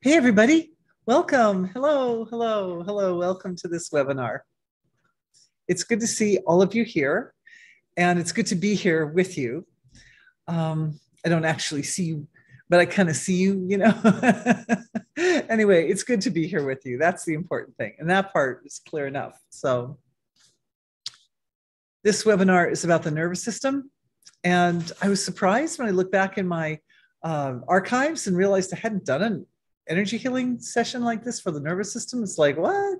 Hey, everybody. Welcome. Hello, hello, hello. Welcome to this webinar. It's good to see all of you here, and it's good to be here with you. I don't actually see you, but I kind of see you, Anyway, it's good to be here with you. That's the important thing. And that part is clear enough. So this webinar is about the nervous system. And I was surprised when I looked back in my archives and realized I hadn't done an energy healing session like this for the nervous system. It's like, what?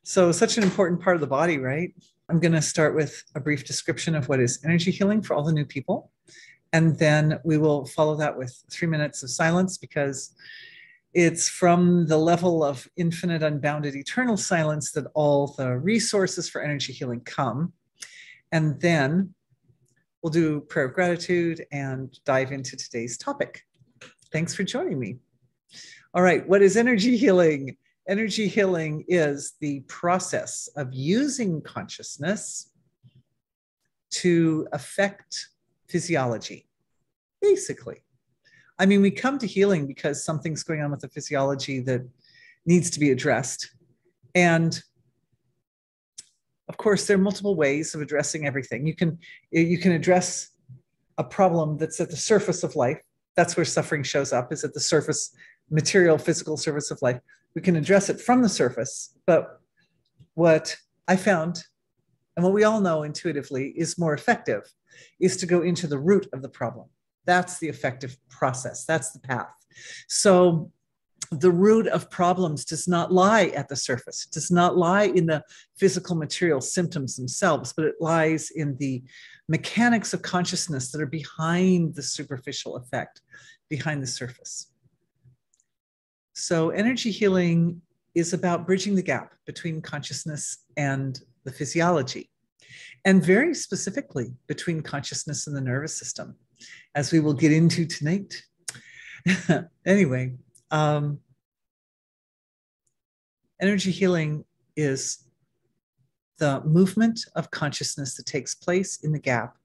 So such an important part of the body, right? I'm going to start with a brief description of what is energy healing for all the new people. And then we will follow that with 3 minutes of silence, because it's from the level of infinite, unbounded, eternal silence that all the resources for energy healing come. And then we'll do prayer of gratitude and dive into today's topic. Thanks for joining me. All right, what is energy healing? Energy healing is the process of using consciousness to affect physiology, basically. I mean, we come to healing because something's going on with the physiology that needs to be addressed. And of course, there are multiple ways of addressing everything. You can address a problem that's at the surface of life. That's where suffering shows up, is at the surface, material, physical surface of life. We can address it from the surface. But what I found, and what we all know intuitively is more effective, is to go into the root of the problem. That's the effective process. That's the path. So the root of problems does not lie at the surface. It does not lie in the physical material symptoms themselves, but it lies in the mechanics of consciousness that are behind the superficial effect, behind the surface. So energy healing is about bridging the gap between consciousness and the physiology, and very specifically between consciousness and the nervous system, as we will get into tonight. Anyway, energy healing is the movement of consciousness that takes place in the gap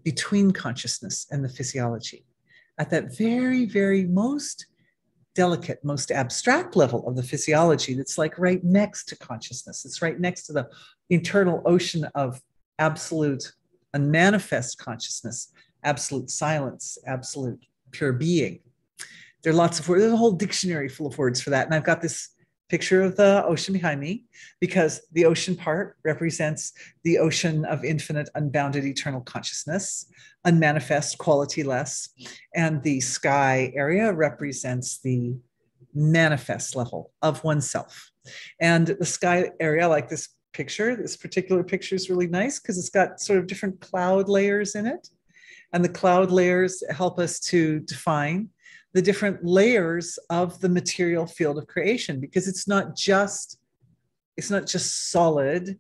between consciousness and the physiology, at that very, very most delicate, most abstract level of the physiology that's like right next to consciousness. It's right next to the internal ocean of absolute unmanifest consciousness, absolute silence, absolute pure being. There are lots of words. There's a whole dictionary full of words for that. And I've got this picture of the ocean behind me, because the ocean part represents the ocean of infinite, unbounded, eternal consciousness, unmanifest, quality-less. And the sky area represents the manifest level of oneself. And the sky area, like this particular picture is really nice because it's got sort of different cloud layers in it. And the cloud layers help us to define the different layers of the material field of creation, because it's not just solid.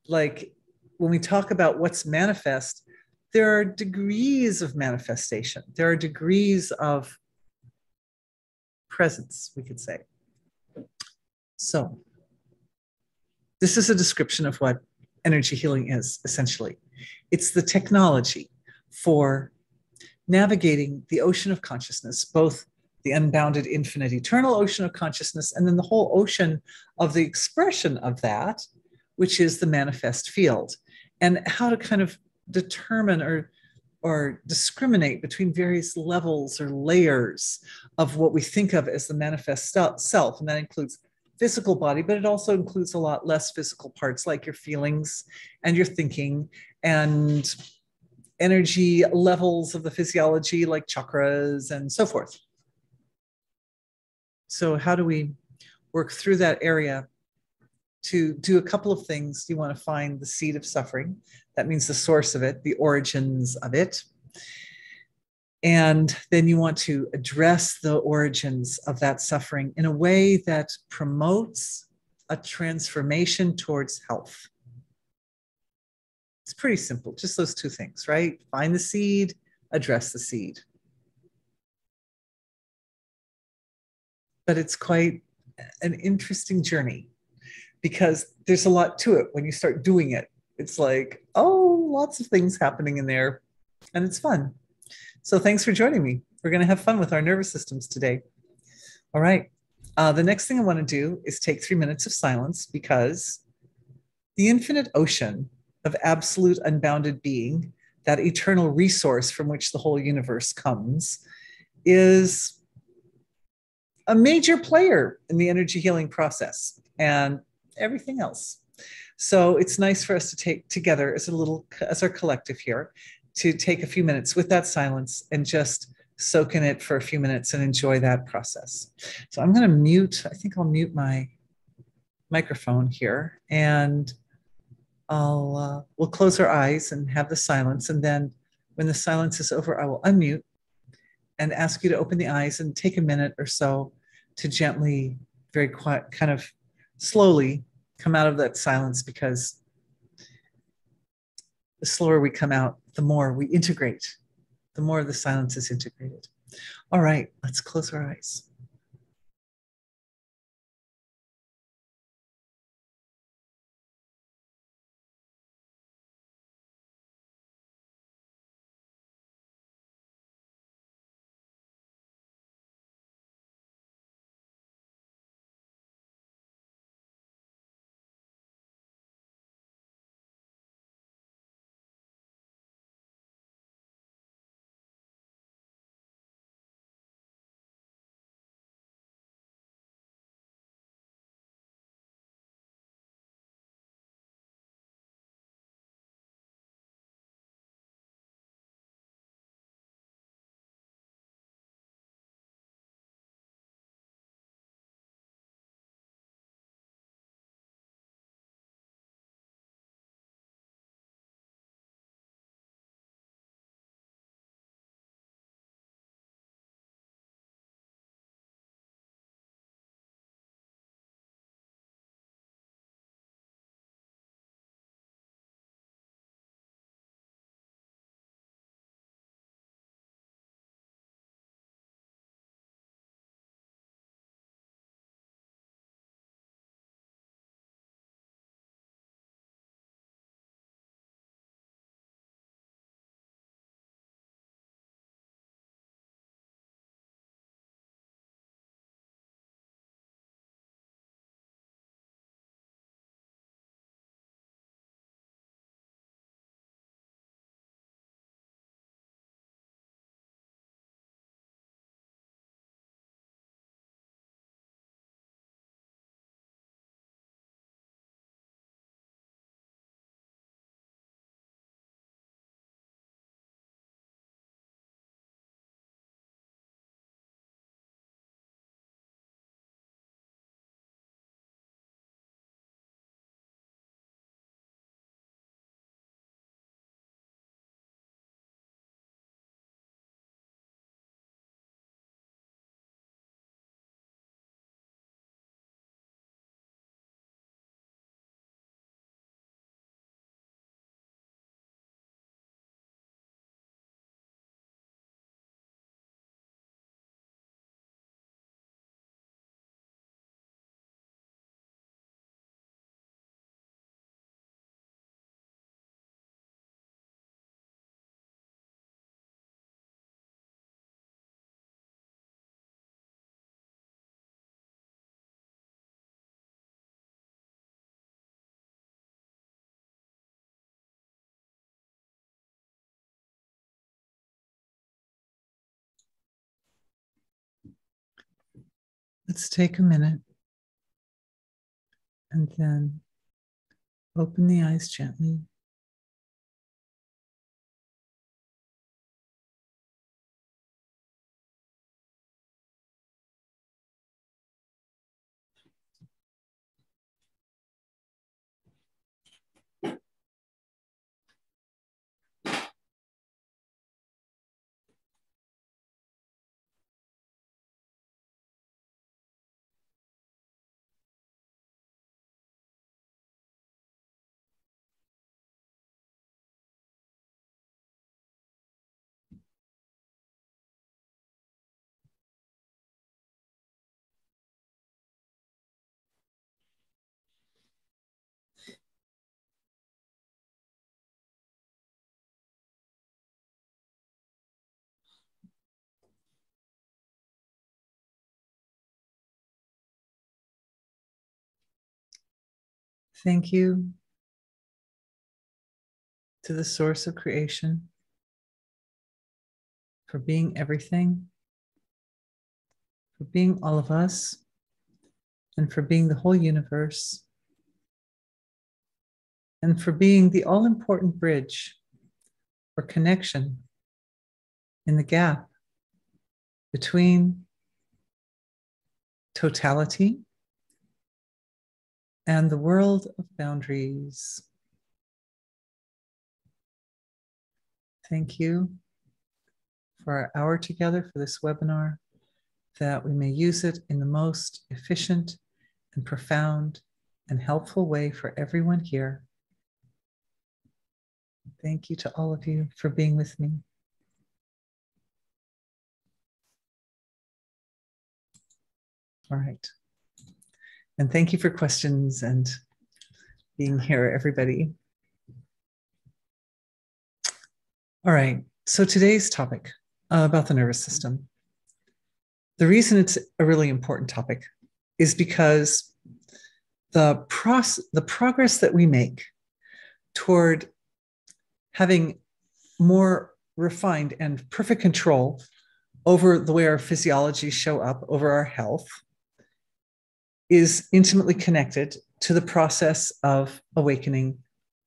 Like when we talk about what's manifest, there are degrees of manifestation. There are degrees of presence, we could say. So this is a description of what energy healing is, essentially. It's the technology for navigating the ocean of consciousness, both the unbounded, infinite, eternal ocean of consciousness, and then the whole ocean of the expression of that, which is the manifest field, and how to kind of determine or discriminate between various levels or layers of what we think of as the manifest self. And that includes physical body, but it also includes a lot less physical parts, like your feelings and your thinking, and energy levels of the physiology, like chakras and so forth. So how do we work through that area to do a couple of things? You want to find the seed of suffering. That means the source of it, the origins of it. And then you want to address the origins of that suffering in a way that promotes a transformation towards health. It's pretty simple, just those two things, right? Find the seed, address the seed. But it's quite an interesting journey, because there's a lot to it when you start doing it. It's like, oh, lots of things happening in there, and it's fun. So thanks for joining me. We're going to have fun with our nervous systems today. All right. The next thing I want to do is take 3 minutes of silence because the infinite ocean of absolute unbounded being, that eternal resource from which the whole universe comes, is a major player in the energy healing process and everything else. So it's nice for us to take together as our collective here, to take a few minutes with that silence and just soak in it for a few minutes and enjoy that process. So I'm going to I think I'll mute my microphone here, and we'll close our eyes and have the silence. And then when the silence is over, I will unmute and ask you to open the eyes and take a minute or so to gently, very quiet, kind of slowly come out of that silence, because the slower we come out, the more we integrate, the more the silence is integrated. All right, let's close our eyes. Let's take a minute and then open the eyes gently. Thank you to the source of creation for being everything, for being all of us, and for being the whole universe, and for being the all-important bridge or connection in the gap between totality and the world of boundaries. Thank you for our hour together for this webinar, that we may use it in the most efficient and profound and helpful way for everyone here. Thank you to all of you for being with me. All right. And thank you for questions and being here, everybody. All right. So today's topic about the nervous system. The reason it's a really important topic is because the progress that we make toward having more refined and perfect control over the way our physiology show up, over our health, is intimately connected to the process of awakening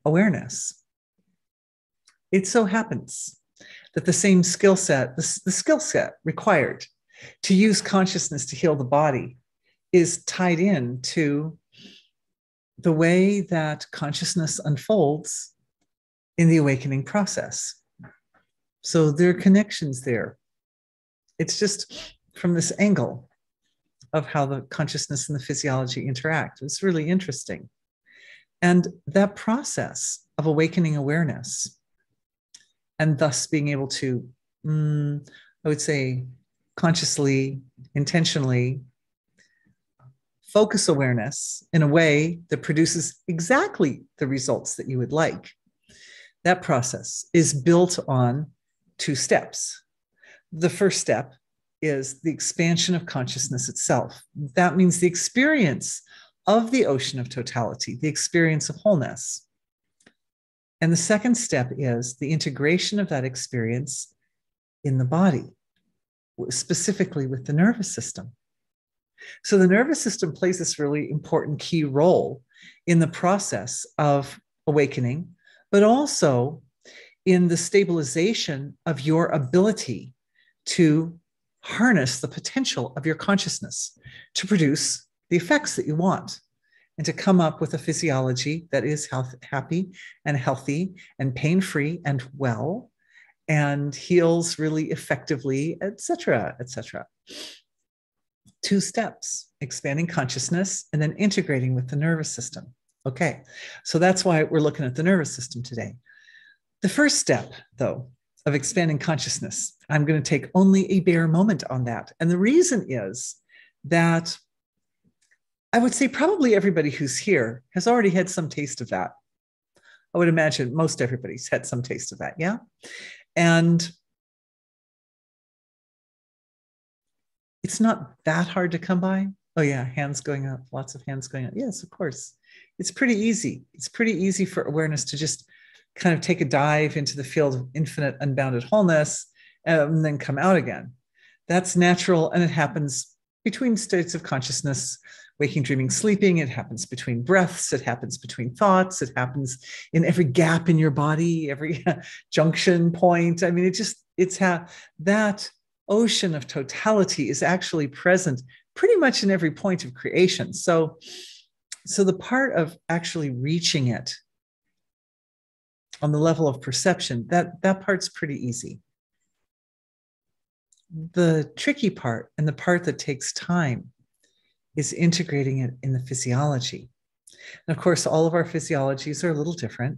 awareness. It so happens that the same skill set, the skill set required to use consciousness to heal the body, is tied in to the way that consciousness unfolds in the awakening process. So there are connections there. It's just from this angle of how the consciousness and the physiology interact. It's really interesting. And that process of awakening awareness, and thus being able to, I would say, consciously, intentionally focus awareness in a way that produces exactly the results that you would like. That process is built on two steps. The first step is the expansion of consciousness itself. That means the experience of the ocean of totality, the experience of wholeness. And the second step is the integration of that experience in the body, specifically with the nervous system. So the nervous system plays this really important key role in the process of awakening, but also in the stabilization of your ability to harness the potential of your consciousness to produce the effects that you want and to come up with a physiology that is happy and healthy and pain-free and well and heals really effectively, etc., etc. Two steps: expanding consciousness and then integrating with the nervous system. Okay, so that's why we're looking at the nervous system today. The first step, though, of expanding consciousness, I'm going to take only a bare moment on that. And the reason is that I would say probably everybody who's here has already had some taste of that. I would imagine most everybody's had some taste of that, yeah? And it's not that hard to come by. Oh yeah, hands going up, lots of hands going up. Yes, of course. It's pretty easy. It's pretty easy for awareness to just kind of take a dive into the field of infinite unbounded wholeness and then come out again. That's natural, and it happens between states of consciousness, waking, dreaming, sleeping. It happens between breaths. It happens between thoughts. It happens in every gap in your body, every junction point. I mean, that ocean of totality is actually present pretty much in every point of creation. So the part of actually reaching it on the level of perception, that part's pretty easy. The tricky part, and the part that takes time, is integrating it in the physiology. And of course, all of our physiologies are a little different.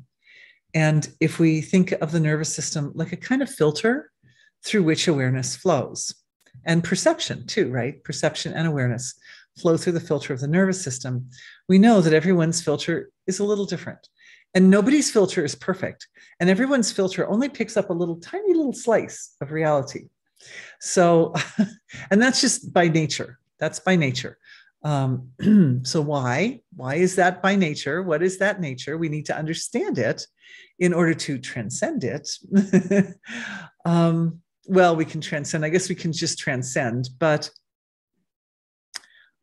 And if we think of the nervous system like a kind of filter through which awareness flows, and perception too, right? Perception and awareness flow through the filter of the nervous system. We know that everyone's filter is a little different. And nobody's filter is perfect. And everyone's filter only picks up a little tiny little slice of reality. So, and that's just by nature. That's by nature. So why? Why is that by nature? What is that nature? We need to understand it in order to transcend it. Well, we can transcend. I guess we can just transcend, but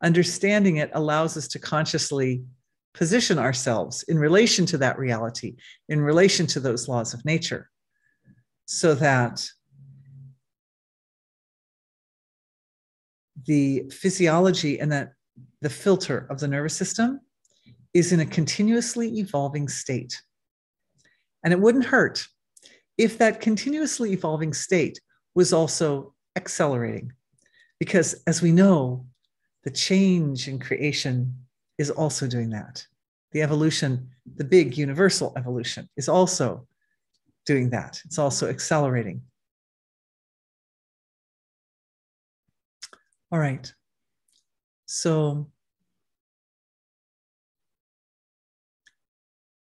understanding it allows us to consciously position ourselves in relation to that reality, in relation to those laws of nature, so that the physiology and that the filter of the nervous system is in a continuously evolving state. And it wouldn't hurt if that continuously evolving state was also accelerating. Because as we know, the change in creation is also doing that. The evolution, the big universal evolution, is also doing that. It's also accelerating. All right. So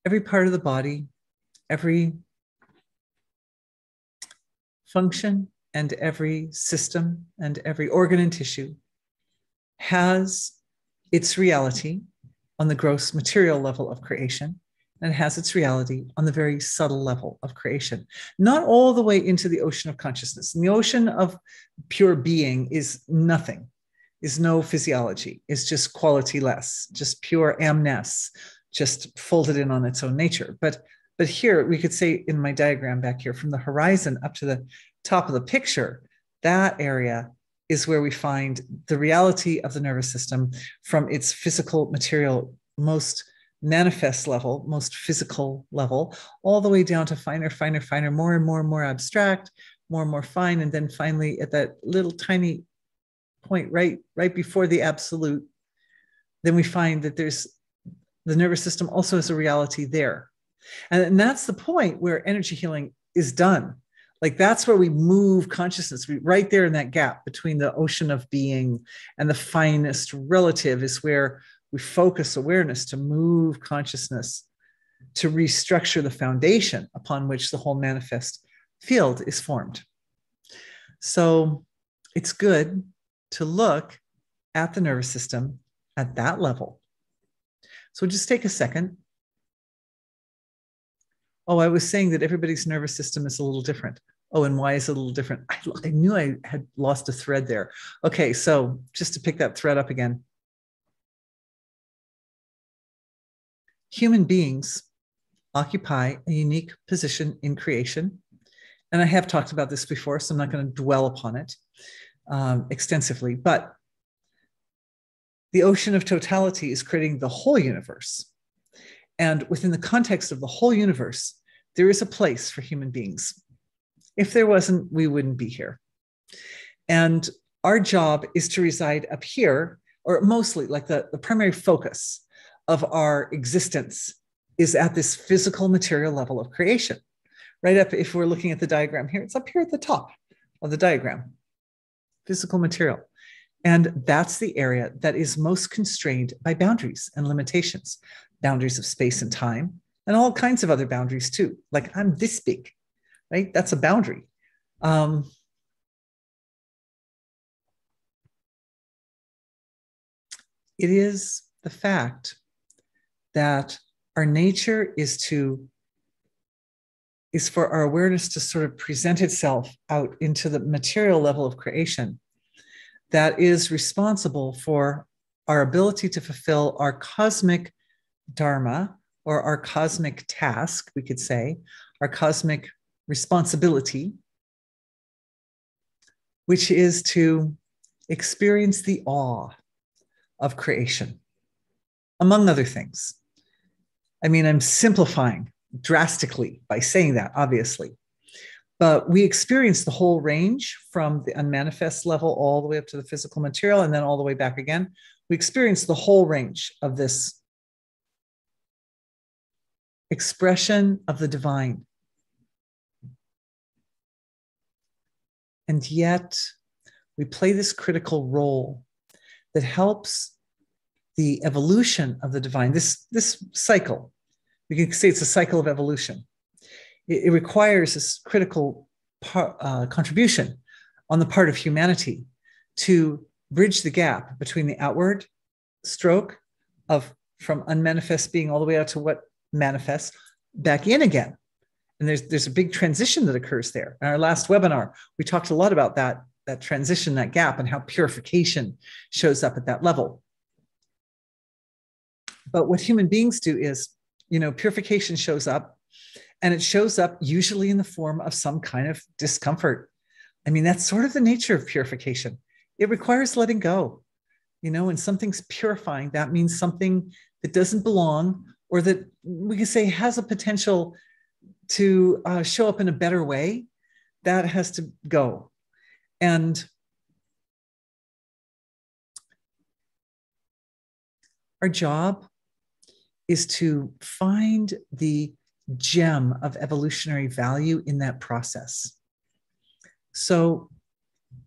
every part of the body, every function, and every system, and every organ and tissue has its reality on the gross material level of creation, and it has its reality on the very subtle level of creation, not all the way into the ocean of consciousness. And the ocean of pure being is nothing, is no physiology, is just quality less, just pure amness, just folded in on its own nature. But here we could say in my diagram back here, from the horizon up to the top of the picture, that area is where we find the reality of the nervous system from its physical material, most manifest level, most physical level, all the way down to finer, finer, finer, more and more and more abstract, more and more fine. And then finally at that little tiny point right before the absolute, then we find that there's the nervous system also has a reality there. And that's the point where energy healing is done. Like that's where we move consciousness. Right there in that gap between the ocean of being and the finest relative is where we focus awareness to move consciousness, to restructure the foundation upon which the whole manifest field is formed. So it's good to look at the nervous system at that level. So just take a second. Oh, I was saying that everybody's nervous system is a little different. Oh, and why is it a little different? I knew I had lost a thread there. Okay, so just to pick that thread up again. Human beings occupy a unique position in creation. And I have talked about this before, so I'm not going to dwell upon it extensively. But the ocean of totality is creating the whole universe. And within the context of the whole universe, there is a place for human beings. If there wasn't, we wouldn't be here. And our job is to reside up here, or mostly like the primary focus of our existence is at this physical material level of creation. Right up, if we're looking at the diagram here, it's up here at the top of the diagram, physical material. And that's the area that is most constrained by boundaries and limitations, boundaries of space and time, and all kinds of other boundaries too. Like I'm this big, right? That's a boundary. It is the fact that our nature is for our awareness to sort of present itself out into the material level of creation that is responsible for our ability to fulfill our cosmic dharma, or our cosmic task, we could say, our cosmic responsibility, which is to experience the awe of creation, among other things. I mean, I'm simplifying drastically by saying that, obviously. But we experience the whole range from the unmanifest level all the way up to the physical material and then all the way back again. We experience the whole range of this expression of the divine. And yet we play this critical role that helps the evolution of the divine, this cycle. We can say it's a cycle of evolution. It requires this critical contribution on the part of humanity to bridge the gap between the outward stroke of from unmanifest being all the way out to what manifests back in again. And there's a big transition that occurs there. In our last webinar, we talked a lot about that transition, that gap, and how purification shows up at that level. But what human beings do is, purification shows up, and it shows up usually in the form of some kind of discomfort. I mean, that's sort of the nature of purification. It requires letting go. When something's purifying, that means something that doesn't belong, or that we can say has a potential to show up in a better way. That has to go. And our job is to find the gem of evolutionary value in that process. So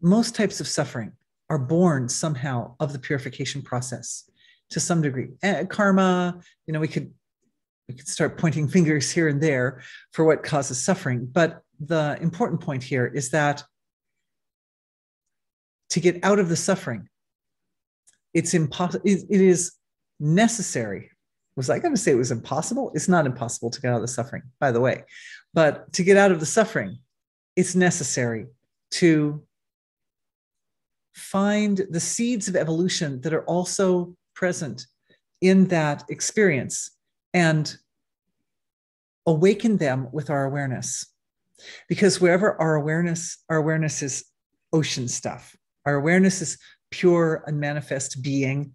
most types of suffering are born somehow of the purification process to some degree. Karma, we could start pointing fingers here and there for what causes suffering. But the important point here is that to get out of the suffering, it's impossible. It is necessary. Was I going to say it was impossible? It's not impossible to get out of the suffering, by the way. But to get out of the suffering, it's necessary to find the seeds of evolution that are also present in that experience and awaken them with our awareness. Because wherever our awareness is ocean stuff. Our awareness is pure, unmanifest being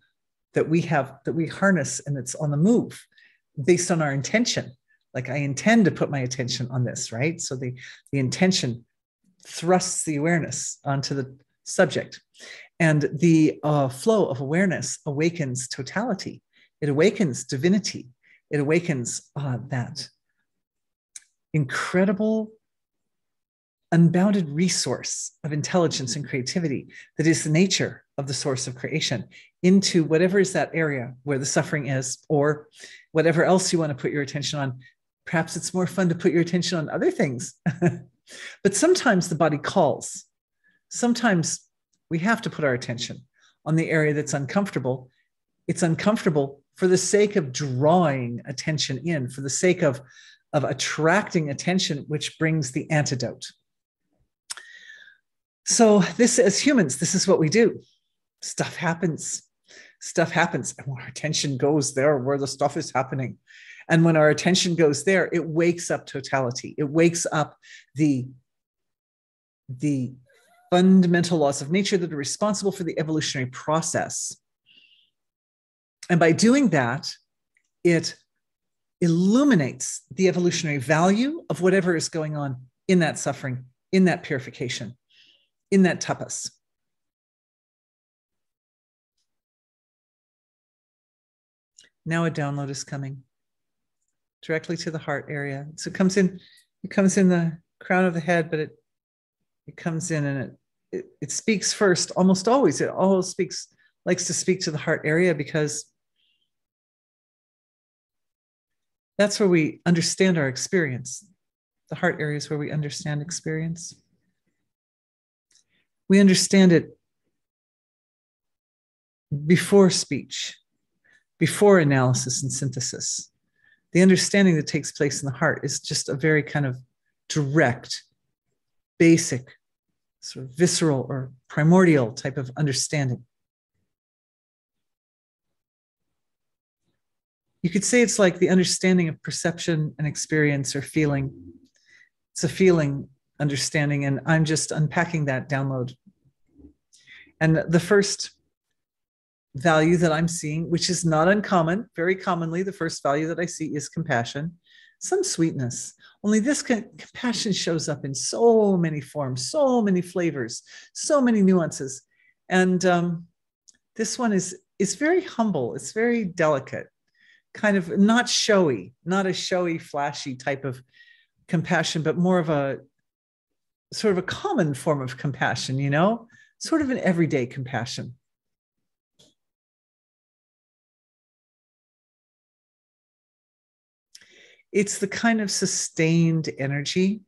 that we harness, and it's on the move based on our intention. Like, I intend to put my attention on this, right? So the intention thrusts the awareness onto the subject. And the flow of awareness awakens totality. It awakens divinity. It awakens that incredible, unbounded resource of intelligence and creativity that is the nature of the source of creation into whatever is that area where the suffering is, or whatever else you want to put your attention on. Perhaps it's more fun to put your attention on other things. But sometimes the body calls. Sometimes we have to put our attention on the area that's uncomfortable. It's uncomfortable for the sake of drawing attention in, for the sake of attracting attention, which brings the antidote. So this, as humans, this is what we do. Stuff happens. Stuff happens. And when our attention goes there where the stuff is happening, and when our attention goes there, it wakes up totality. It wakes up the fundamental laws of nature that are responsible for the evolutionary process. And by doing that, it illuminates the evolutionary value of whatever is going on in that suffering, in that purification, in that tapas. Now a download is coming directly to the heart area. So it comes in the crown of the head, but it comes in and it speaks first. Almost always, it always likes to speak to the heart area, because that's where we understand our experience. The heart area is where we understand experience. We understand it before speech, before analysis and synthesis. The understanding that takes place in the heart is just a very kind of direct, basic, sort of visceral or primordial type of understanding. You could say it's like the understanding of perception and experience or feeling. It's a feeling understanding, and I'm just unpacking that download. And the first value that I'm seeing, which is not uncommon, very commonly, the first value that I see is compassion, some sweetness. Only this compassion shows up in so many forms, so many flavors, so many nuances. And this one is very humble. It's very delicate, kind of not showy, not a showy, flashy type of compassion, but more of a sort of a common form of compassion, sort of an everyday compassion. It's the kind of sustained energy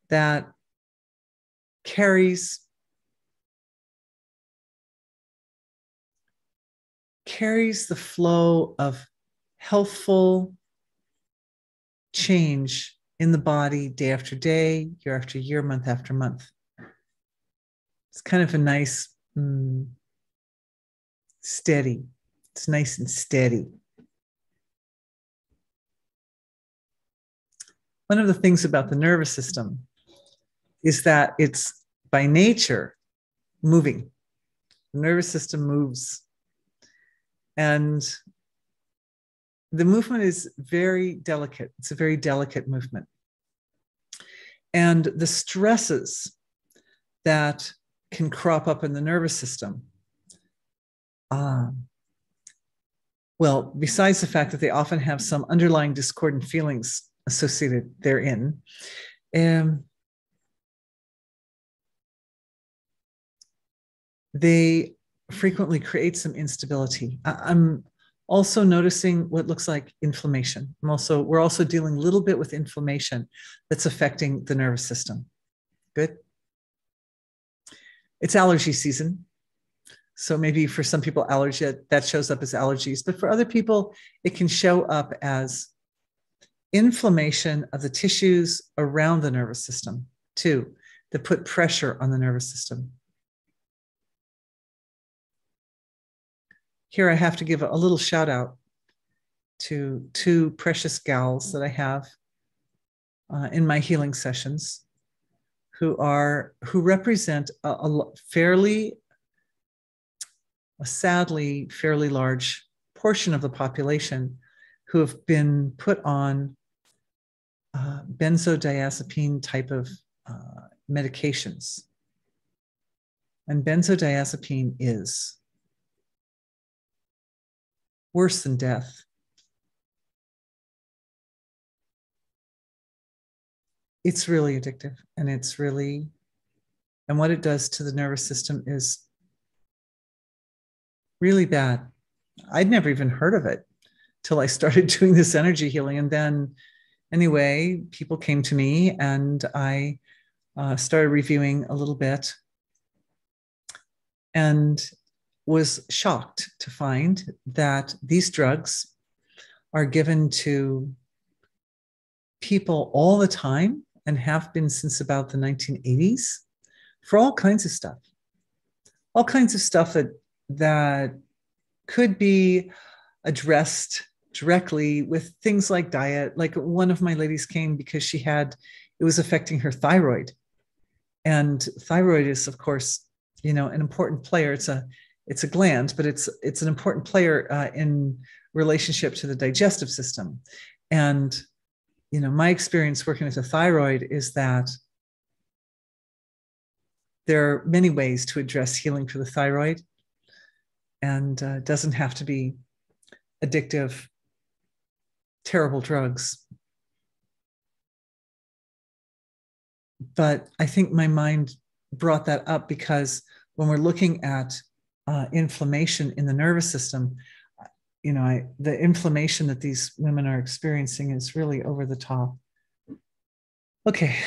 that carries carries the flow of healthful change in the body day after day, year after year, month after month. It's kind of a nice, steady. It's nice and steady. One of the things about the nervous system is that it's by nature moving. The nervous system moves. And the movement is very delicate. It's a very delicate movement. And the stresses that can crop up in the nervous system, well, besides the fact that they often have some underlying discordant feelings associated therein, they frequently create some instability. I'm also noticing what looks like inflammation. We're also dealing a little bit with inflammation that's affecting the nervous system. Good. It's allergy season. So maybe for some people, allergy, that shows up as allergies, but for other people, it can show up as inflammation of the tissues around the nervous system too, that put pressure on the nervous system. Here I have to give a little shout out to two precious gals that I have in my healing sessions who represent a sadly fairly large portion of the population who have been put on benzodiazepine type of medications. And benzodiazepine is worse than death. It's really addictive, and what it does to the nervous system is really bad. I'd never even heard of it till I started doing this energy healing. And then anyway, people came to me and I started reviewing a little bit and was shocked to find that these drugs are given to people all the time and have been since about the 1980s for all kinds of stuff that could be addressed directly with things like diet. Like one of my ladies came because it was affecting her thyroid. And thyroid is, of course, an important player. It's a gland, but it's an important player in relationship to the digestive system. And, my experience working with the thyroid is that there are many ways to address healing for the thyroid, and it doesn't have to be addictive, terrible drugs. But I think my mind brought that up because when we're looking at inflammation in the nervous system, the inflammation that these women are experiencing is really over the top. Okay.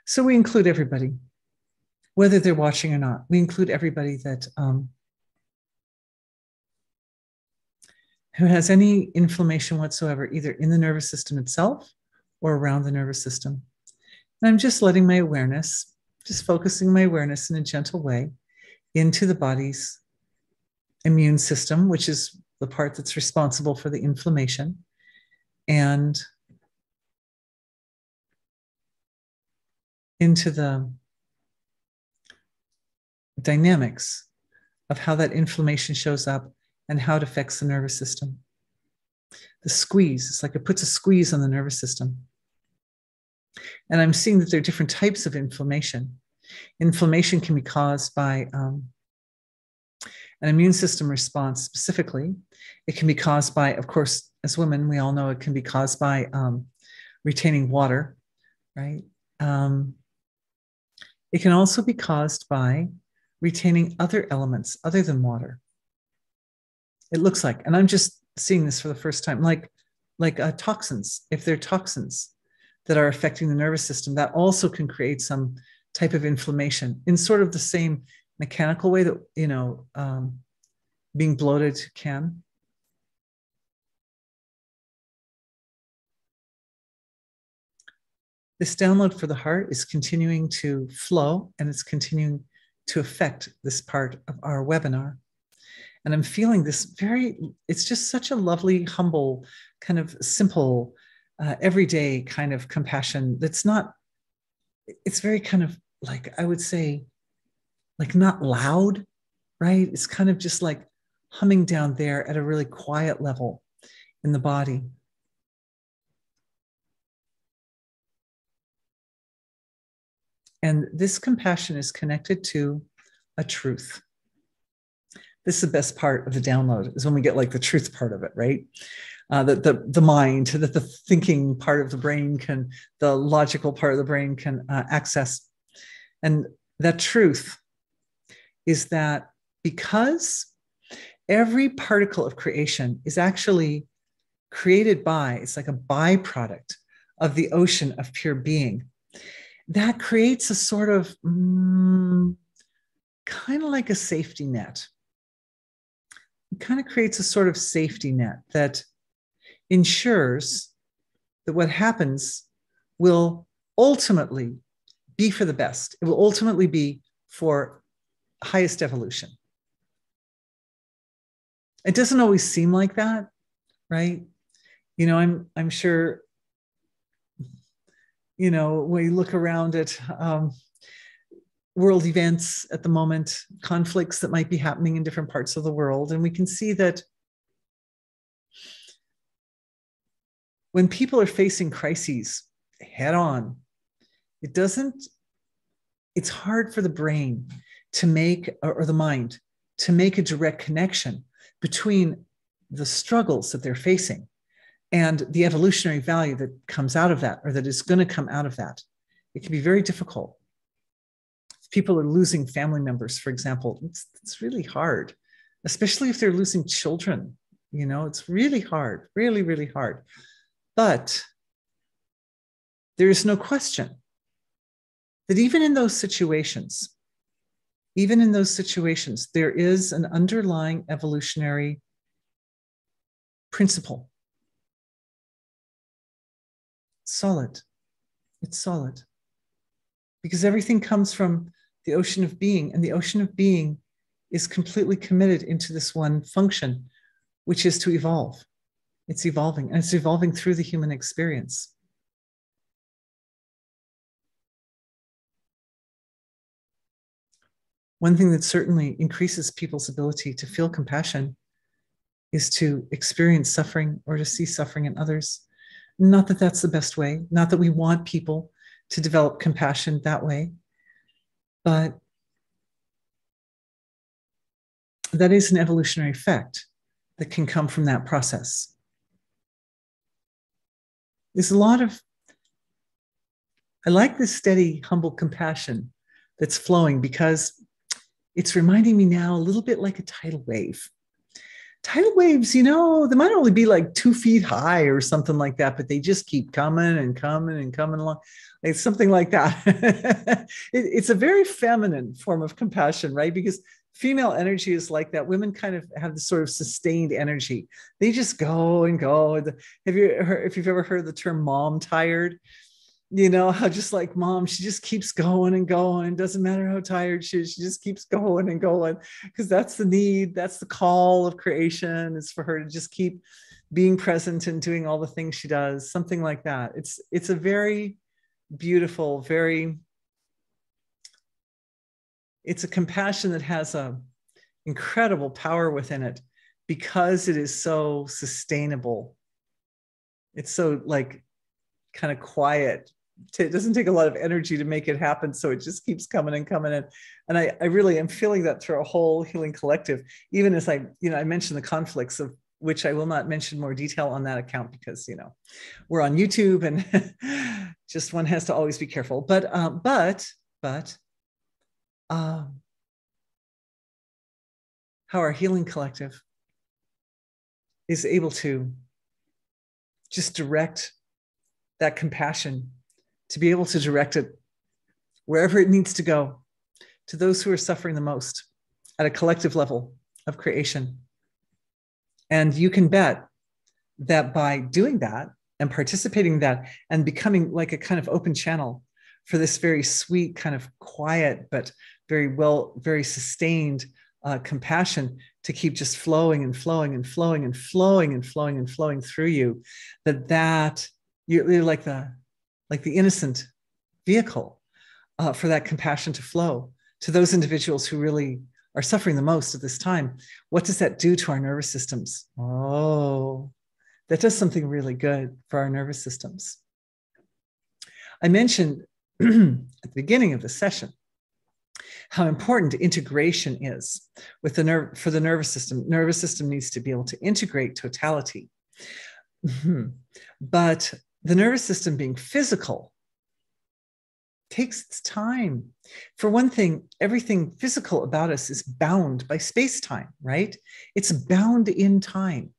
So we include everybody, whether they're watching or not. We include everybody that who has any inflammation whatsoever, either in the nervous system itself or around the nervous system. And I'm just letting my awareness, just focusing my awareness in a gentle way into the body's immune system, which is the part that's responsible for the inflammation, and into the dynamics of how that inflammation shows up and how it affects the nervous system. The squeeze, it's like it puts a squeeze on the nervous system. And I'm seeing that there are different types of inflammation. Inflammation can be caused by an immune system response specifically. It can be caused by, of course, as women, we all know it can be caused by retaining water, right? It can also be caused by retaining other elements other than water. It looks like, and I'm just seeing this for the first time, like toxins. If they're toxins that are affecting the nervous system, that also can create some type of inflammation in sort of the same mechanical way that, being bloated can. This download for the heart is continuing to flow, and it's continuing to affect this part of our webinar. And I'm feeling this it's just such a lovely, humble, kind of simple, everyday kind of compassion it's very kind of like, I would say, like not loud, right? It's kind of just like humming down there at a really quiet level in the body. And this compassion is connected to a truth. This is the best part of the download, is when we get like the truth part of it, right? The mind, that the thinking part of the brain the logical part of the brain can access. And that truth is that because every particle of creation is actually created by, it's like a byproduct of the ocean of pure being, that creates a sort of kind of like a safety net. It kind of creates a sort of safety net that ensures that what happens will ultimately be for the best. It will ultimately be for highest evolution. It doesn't always seem like that, right? You know, I'm sure, you know, when you look around at world events at the moment, conflicts that might be happening in different parts of the world, and we can see that when people are facing crises head on, it's hard for the brain to make, or the mind, to make a direct connection between the struggles that they're facing and the evolutionary value that comes out of that, or that is going to come out of that. It can be very difficult. If people are losing family members, for example, it's really hard, especially if they're losing children. You know, it's really hard, really, really hard. But there is no question that even in those situations, there is an underlying evolutionary principle. Solid. It's solid. Because everything comes from the ocean of being, and the ocean of being is completely committed into this one function, which is to evolve. It's evolving, and it's evolving through the human experience. One thing that certainly increases people's ability to feel compassion is to experience suffering or to see suffering in others. Not that that's the best way, not that we want people to develop compassion that way, but that is an evolutionary effect that can come from that process. There's a lot of, I like this steady, humble compassion that's flowing, because it's reminding me now a little bit like a tidal wave. Tidal waves, you know, they might only be like 2 feet high or something like that, but they just keep coming and coming and coming along. It's something like that. It's a very feminine form of compassion, right? Because female energy is like that. Women kind of have this sort of sustained energy. They just go and go. If you've ever heard the term mom tired, you know, how just like mom, she just keeps going and going. Doesn't matter how tired she is, she just keeps going and going, because that's the need, that's the call of creation, is for her to just keep being present and doing all the things she does, something like that. It's a very beautiful, it's a compassion that has a incredible power within it, because it is so sustainable. It's so like kind of quiet. It doesn't take a lot of energy to make it happen. So it just keeps coming and coming in. And I really am feeling that through a whole healing collective, even as I mentioned the conflicts, of which I will not mention more detail on that account, because, you know, we're on YouTube and just one has to always be careful. But how our healing collective is able to just direct that compassion, to be able to direct it wherever it needs to go, to those who are suffering the most at a collective level of creation. And you can bet that by doing that and participating in that and becoming like a kind of open channel for this very sweet, kind of quiet, but very sustained compassion to keep just flowing and flowing and flowing and flowing and flowing and flowing through you, that you're like the innocent vehicle for that compassion to flow to those individuals who really are suffering the most at this time. What does that do to our nervous systems? Oh, that does something really good for our nervous systems. I mentioned at the beginning of the session how important integration is with for the nervous system. Nervous system needs to be able to integrate totality. But the nervous system being physical takes its time. For one thing, everything physical about us is bound by space-time, right? It's bound in time.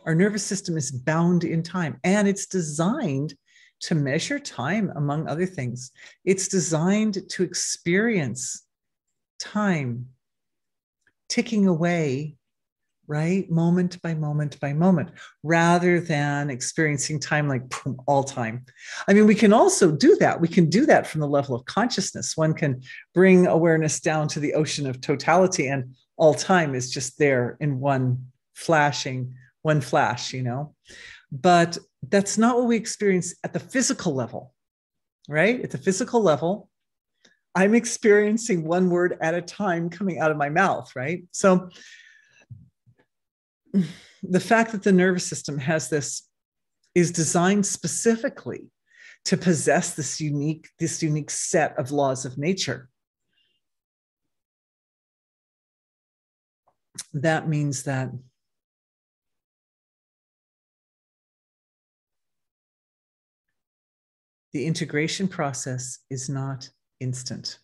Our nervous system is bound in time, and it's designed to measure time, among other things. It's designed to experience time ticking away, right? Moment by moment by moment, rather than experiencing time like boom, all time. I mean, we can also do that. We can do that from the level of consciousness. One can bring awareness down to the ocean of totality, and all time is just there in one flash, But that's not what we experience at the physical level, right? At the physical level, I'm experiencing one word at a time coming out of my mouth, right? So the fact that the nervous system has this is designed specifically to possess this unique set of laws of nature. That means that the integration process is not instant.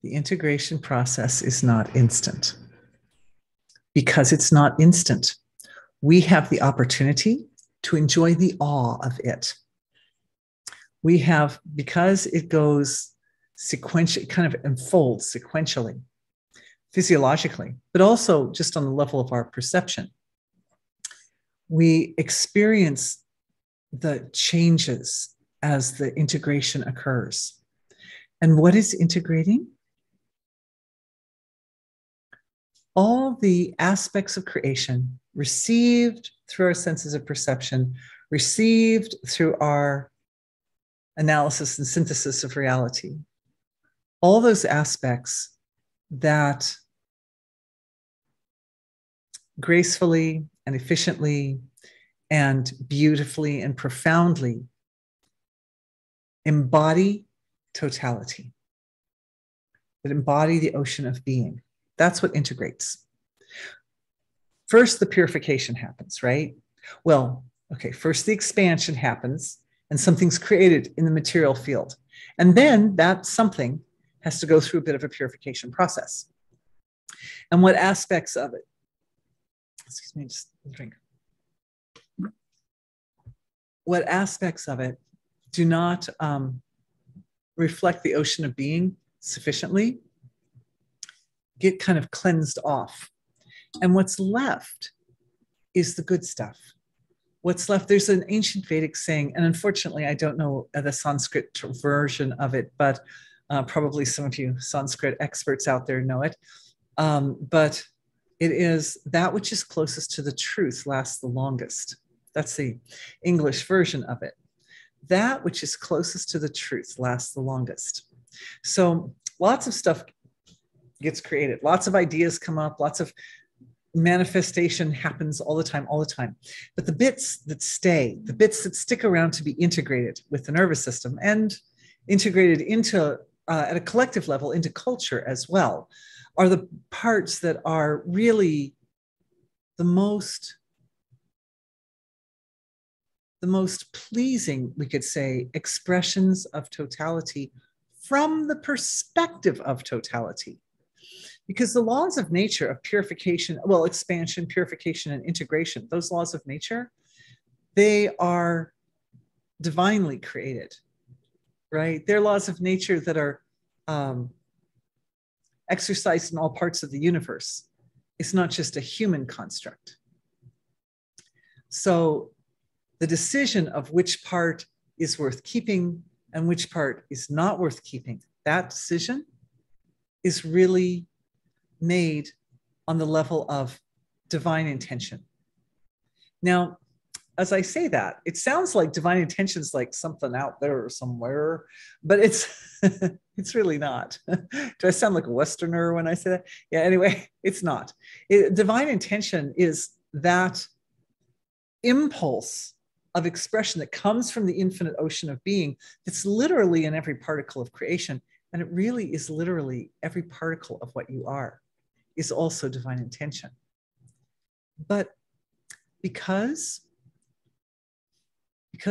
The integration process is not instant. Because it's not instant, we have the opportunity to enjoy the awe of it. We have, because it goes sequentially, kind of unfolds sequentially, physiologically, but also just on the level of our perception. We experience the changes as the integration occurs. And what is integrating? All the aspects of creation received through our senses of perception, received through our analysis and synthesis of reality, all those aspects that gracefully and efficiently and beautifully and profoundly embody totality, that embody the ocean of being. That's what integrates. First, the purification happens, right? Well, okay, first the expansion happens and something's created in the material field. And then that something has to go through a bit of a purification process. And what aspects of it, excuse me, just a drink. What aspects of it do not reflect the ocean of being sufficiently get kind of cleansed off. And what's left is the good stuff. What's left, there's an ancient Vedic saying, and unfortunately, I don't know the Sanskrit version of it, but probably some of you Sanskrit experts out there know it. But it is that which is closest to the truth lasts the longest. That's the English version of it. That which is closest to the truth lasts the longest. So lots of stuff gets created. Lots of ideas come up, lots of manifestation happens all the time. But the bits that stay, the bits that stick around to be integrated with the nervous system and integrated into, at a collective level, into culture as well, are the parts that are really the most pleasing, we could say, expressions of totality from the perspective of totality. Because the laws of nature of purification, well, expansion, purification, and integration, those laws of nature, they are divinely created, right? They're laws of nature that are exercised in all parts of the universe. is not just a human construct. So the decision of which part is worth keeping and which part is not worth keeping, that decision is really made on the level of divine intention. Now, as I say that, it sounds like divine intention is like something out there or somewhere, but it's it's really not. Do I sound like a Westerner when I say that? Yeah, anyway, it's not. Divine intention is that impulse of expression that comes from the infinite ocean of being that's literally in every particle of creation. And it really is literally every particle of what you are is also divine intention. But because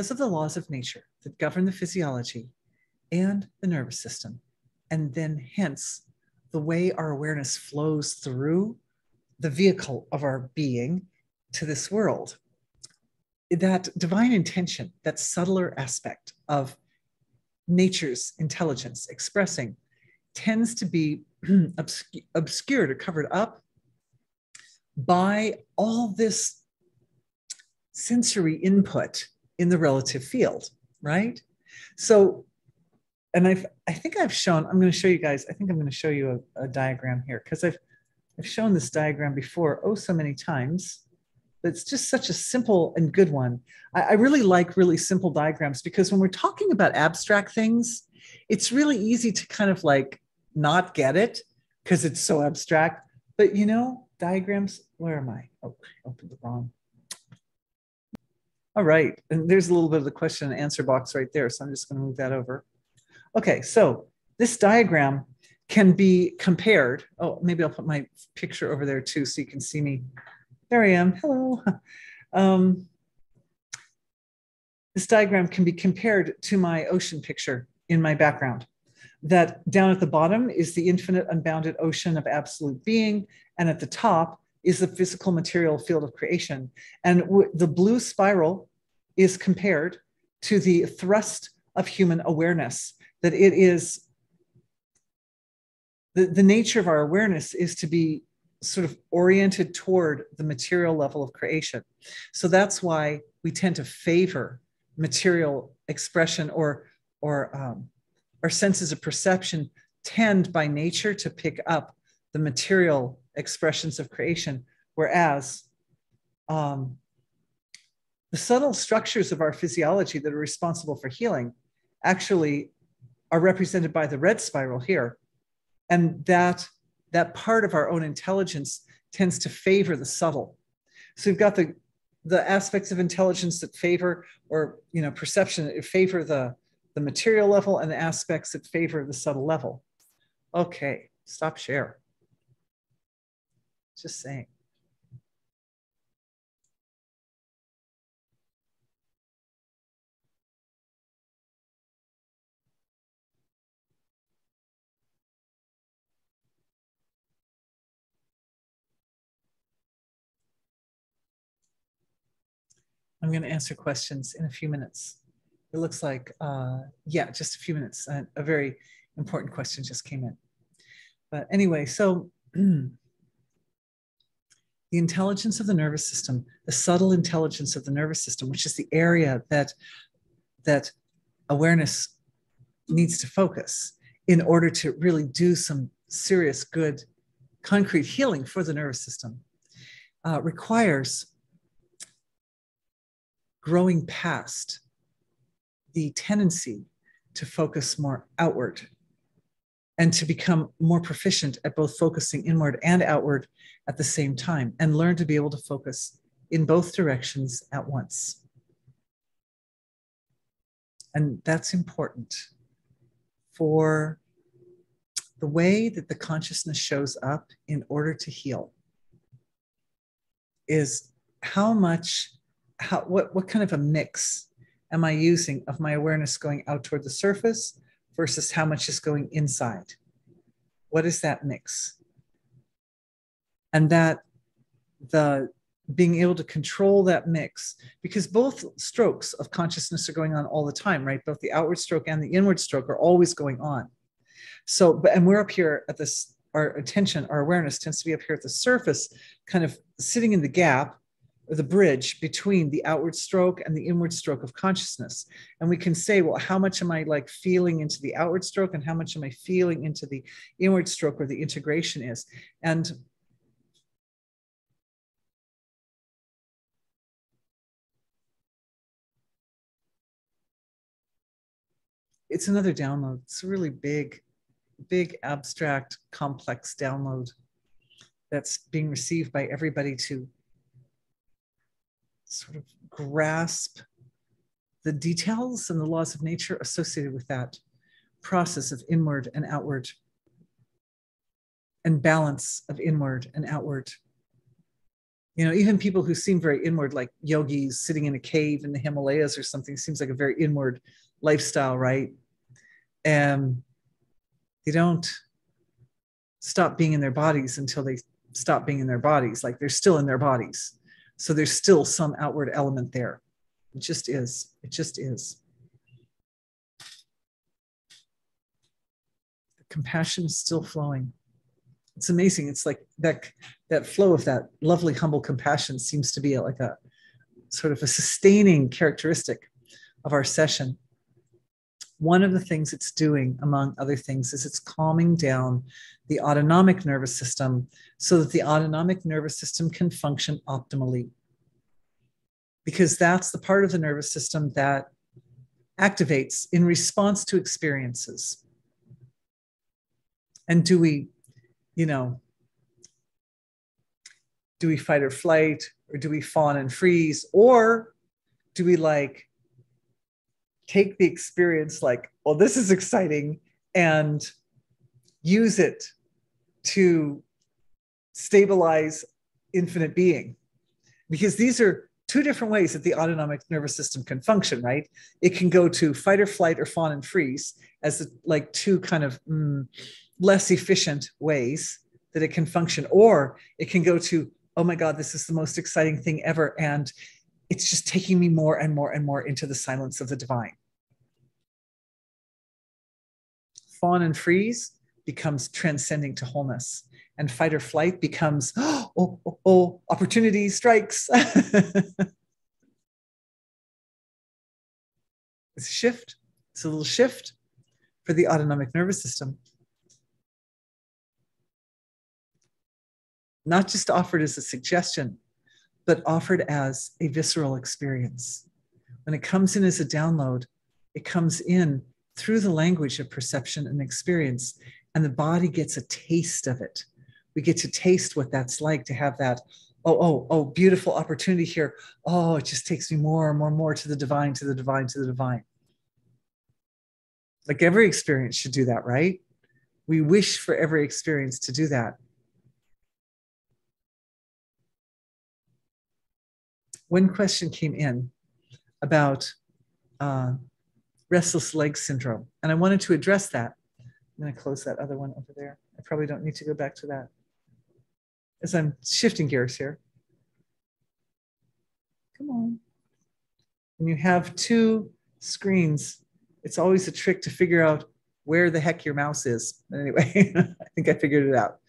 of the laws of nature that govern the physiology and the nervous system, and then hence the way our awareness flows through the vehicle of our being to this world, that divine intention, that subtler aspect of nature's intelligence expressing, tends to be obscured or covered up by all this sensory input in the relative field, right? So, and I think I've shown, I'm going to show you guys, I think I'm going to show you a diagram here, because I've shown this diagram before, oh, so many times. But it's just such a simple and good one. I really like really simple diagrams, because when we're talking about abstract things, it's really easy to kind of like not get it because it's so abstract. But you know, diagrams, where am I? Oh, I opened the wrong. All right, and there's a little bit of the question and answer box right there. So I'm just going to move that over. Okay, so this diagram can be compared. Oh, maybe I'll put my picture over there too so you can see me. There I am. Hello. This diagram can be compared to my ocean picture in my background. That down at the bottom is the infinite unbounded ocean of absolute being, and at the top is the physical material field of creation. And the blue spiral is compared to the thrust of human awareness, that it is, the nature of our awareness is to be sort of oriented toward the material level of creation. So that's why we tend to favor material expression, or our senses of perception tend by nature to pick up the material expressions of creation, whereas the subtle structures of our physiology that are responsible for healing actually are represented by the red spiral here. And that part of our own intelligence tends to favor the subtle. So we've got the aspects of intelligence that favor, or perception that favor the material level, and the aspects that favor the subtle level. Okay, stop share. Just saying. I'm going to answer questions in a few minutes. It looks like, yeah, just a few minutes. A very important question just came in. But anyway, so the intelligence of the nervous system, the subtle intelligence of the nervous system, which is the area that awareness needs to focus in order to really do some serious, good, concrete healing for the nervous system, requires growing past the tendency to focus more outward and to become more proficient at both focusing inward and outward at the same time, and learn to be able to focus in both directions at once. And that's important for the way that the consciousness shows up in order to heal, is what kind of a mix am I using of my awareness going out toward the surface versus how much is going inside? What is that mix? And that the being able to control that mix, because both strokes of consciousness are going on all the time, right? Both the outward stroke and the inward stroke are always going on. So, and we're up here at this our attention, our awareness tends to be up here at the surface, kind of sitting in the gap or the bridge between the outward stroke and the inward stroke of consciousness. And we can say, well, how much am I like feeling into the outward stroke and how much am I feeling into the inward stroke where the integration is? And it's another download. It's a really big, abstract, complex download that's being received by everybody to sort of grasp the details and the laws of nature associated with that process of inward and outward and balance of inward and outward. You know, even people who seem very inward, like yogis sitting in a cave in the Himalayas or something, seems like a very inward lifestyle, right? And they don't stop being in their bodies until they stop being in their bodies. Like they're still in their bodies. So there's still some outward element there. It just is. It just is. The compassion is still flowing. It's amazing. It's like that flow of that lovely, humble compassion seems to be like a sort of a sustaining characteristic of our session. One of the things it's doing, among other things, is it's calming down the autonomic nervous system so that the autonomic nervous system can function optimally. Because that's the part of the nervous system that activates in response to experiences. And do we fight or flight, or do we fawn and freeze, or do we like take the experience like, well, this is exciting, and use it to stabilize infinite being? Because these are two different ways that the autonomic nervous system can function, right? It can go to fight or flight or fawn and freeze as like two kind of less efficient ways that it can function, or it can go to, oh my God, this is the most exciting thing ever, and it's just taking me more and more and more into the silence of the divine. Fawn and freeze becomes transcending to wholeness, and fight or flight becomes, opportunity strikes. It's a shift. It's a little shift for the autonomic nervous system. Not just offered as a suggestion, but offered as a visceral experience. When it comes in as a download, it comes in through the language of perception and experience, and the body gets a taste of it. We get to taste what that's like to have that, beautiful opportunity here. Oh, it just takes me more and more and more to the divine, to the divine, to the divine. Like every experience should do that, right? We wish for every experience to do that. One question came in about restless leg syndrome, and I wanted to address that. I'm going to close that other one over there. I probably don't need to go back to that as I'm shifting gears here. Come on. When you have two screens, it's always a trick to figure out where the heck your mouse is. But anyway, I think I figured it out.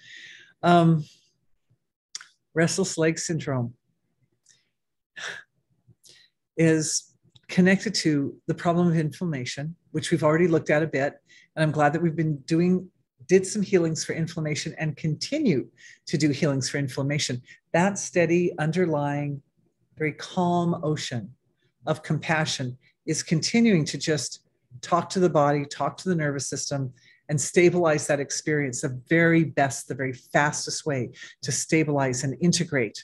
Restless leg syndrome is connected to the problem of inflammation, which we've already looked at a bit. And I'm glad that we've been did some healings for inflammation and continue to do healings for inflammation. That steady, underlying, very calm ocean of compassion is continuing to just talk to the body, talk to the nervous system, and stabilize that experience. The very best, the very fastest way to stabilize and integrate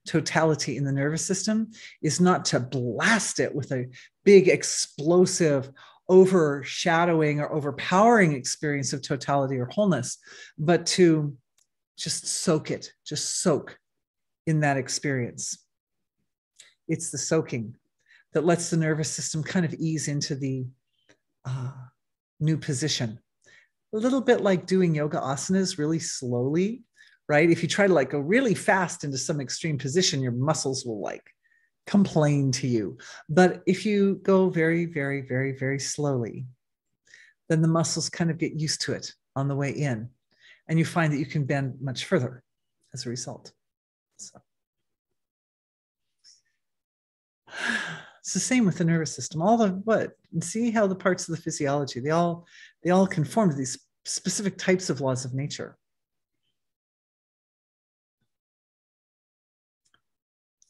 totality in the nervous system is not to blast it with a big, explosive, overshadowing or overpowering experience of totality or wholeness, but to just soak it, just soak in that experience. It's the soaking that lets the nervous system kind of ease into the new position. A little bit like doing yoga asanas really slowly, right? If you try to like go really fast into some extreme position, your muscles will like complain to you. But if you go very, very, very, very slowly, then the muscles kind of get used to it on the way in. and you find that you can bend much further as a result. So. It's the same with the nervous system. All the what? And see how the parts of the physiology, they all conform to these specific types of laws of nature.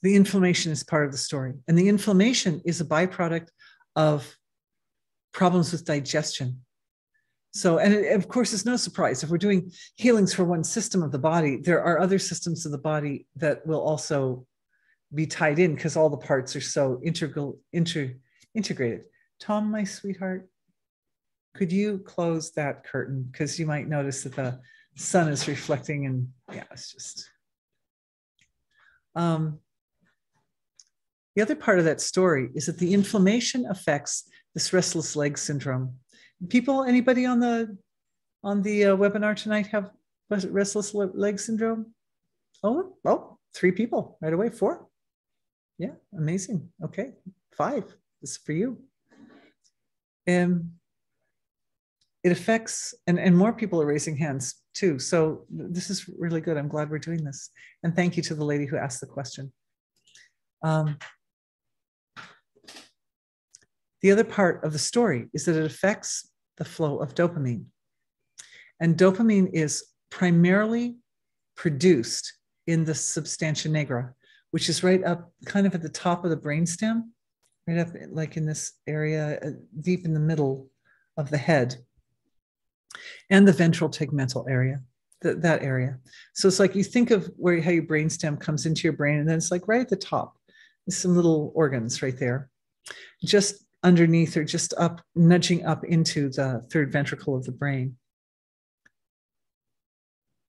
The inflammation is part of the story. And the inflammation is a byproduct of problems with digestion. So, and of course, it's no surprise if we're doing healings for one system of the body, there are other systems of the body that will also be tied in because all the parts are so integrated. Tom, my sweetheart, could you close that curtain? Because you might notice that the sun is reflecting, and yeah, it's just. The other part of that story is that the inflammation affects this restless leg syndrome. People, anybody on the webinar tonight have restless leg syndrome? Oh, 3 people right away. 4. Yeah, amazing. Okay, 5. This is for you. And it affects, and more people are raising hands too. So this is really good. I'm glad we're doing this. And thank you to the lady who asked the question. The other part of the story is that it affects the flow of dopamine. And dopamine is primarily produced in the substantia nigra, which is right up kind of at the top of the brainstem, right up like in this area, deep in the middle of the head, and the ventral tegmental area, that area. So it's like you think of how your brainstem comes into your brain, and then it's like right at the top, there's some little organs right there, just underneath or just up, nudging up into the third ventricle of the brain.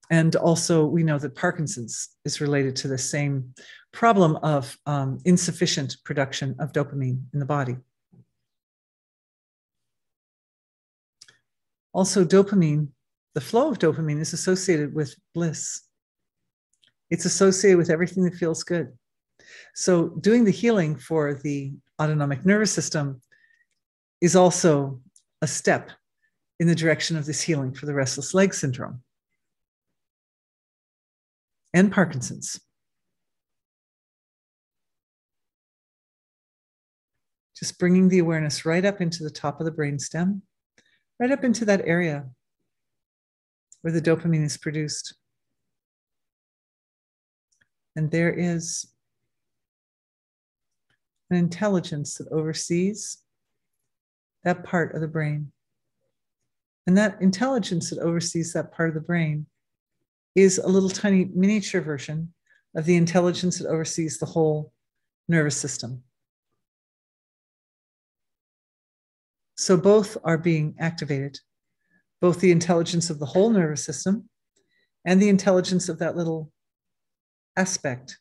And also we know that Parkinson's is related to the same problem of insufficient production of dopamine in the body. Also dopamine, the flow of dopamine is associated with bliss. It's associated with everything that feels good. So doing the healing for the autonomic nervous system is also a step in the direction of this healing for the restless leg syndrome and Parkinson's. Just bringing the awareness right up into the top of the brainstem, right up into that area where the dopamine is produced. And there is an intelligence that oversees that part of the brain. And that intelligence that oversees that part of the brain is a little tiny miniature version of the intelligence that oversees the whole nervous system. So both are being activated, both the intelligence of the whole nervous system and the intelligence of that little aspect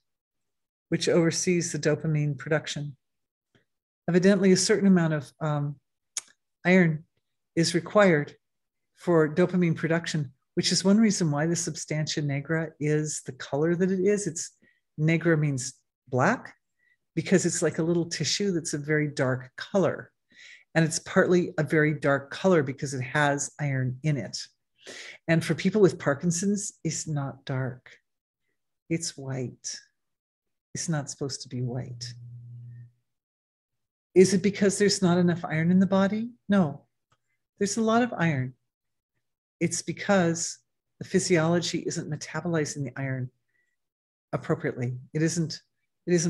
which oversees the dopamine production. Evidently, a certain amount of iron is required for dopamine production, which is one reason why the substantia nigra is the color that it is. It's nigra means black, because it's like a little tissue that's a very dark color. And it's partly a very dark color because it has iron in it. And for people with Parkinson's, it's not dark. It's white. It's not supposed to be white. Is it because there's not enough iron in the body? No, there's a lot of iron. It's because the physiology isn't metabolizing the iron appropriately. It isn't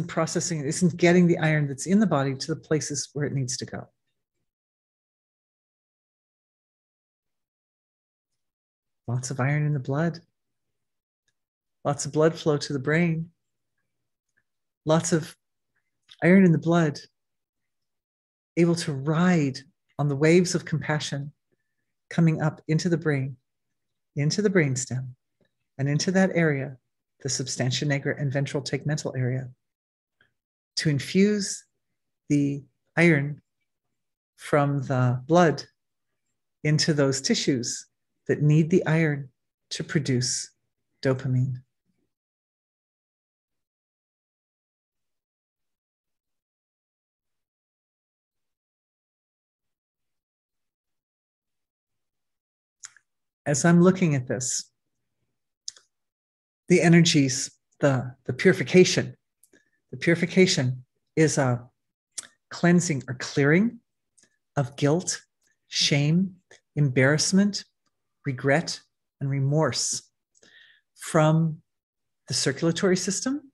processing, it isn't getting the iron that's in the body to the places where it needs to go. Lots of iron in the blood. Lots of blood flow to the brain. Lots of iron in the blood, able to ride on the waves of compassion coming up into the brain, into the brainstem, and into that area, the substantia nigra and ventral tegmental area, to infuse the iron from the blood into those tissues that need the iron to produce dopamine. As I'm looking at this, the energies, the purification. The purification is a cleansing or clearing of guilt, shame, embarrassment, regret, and remorse from the circulatory system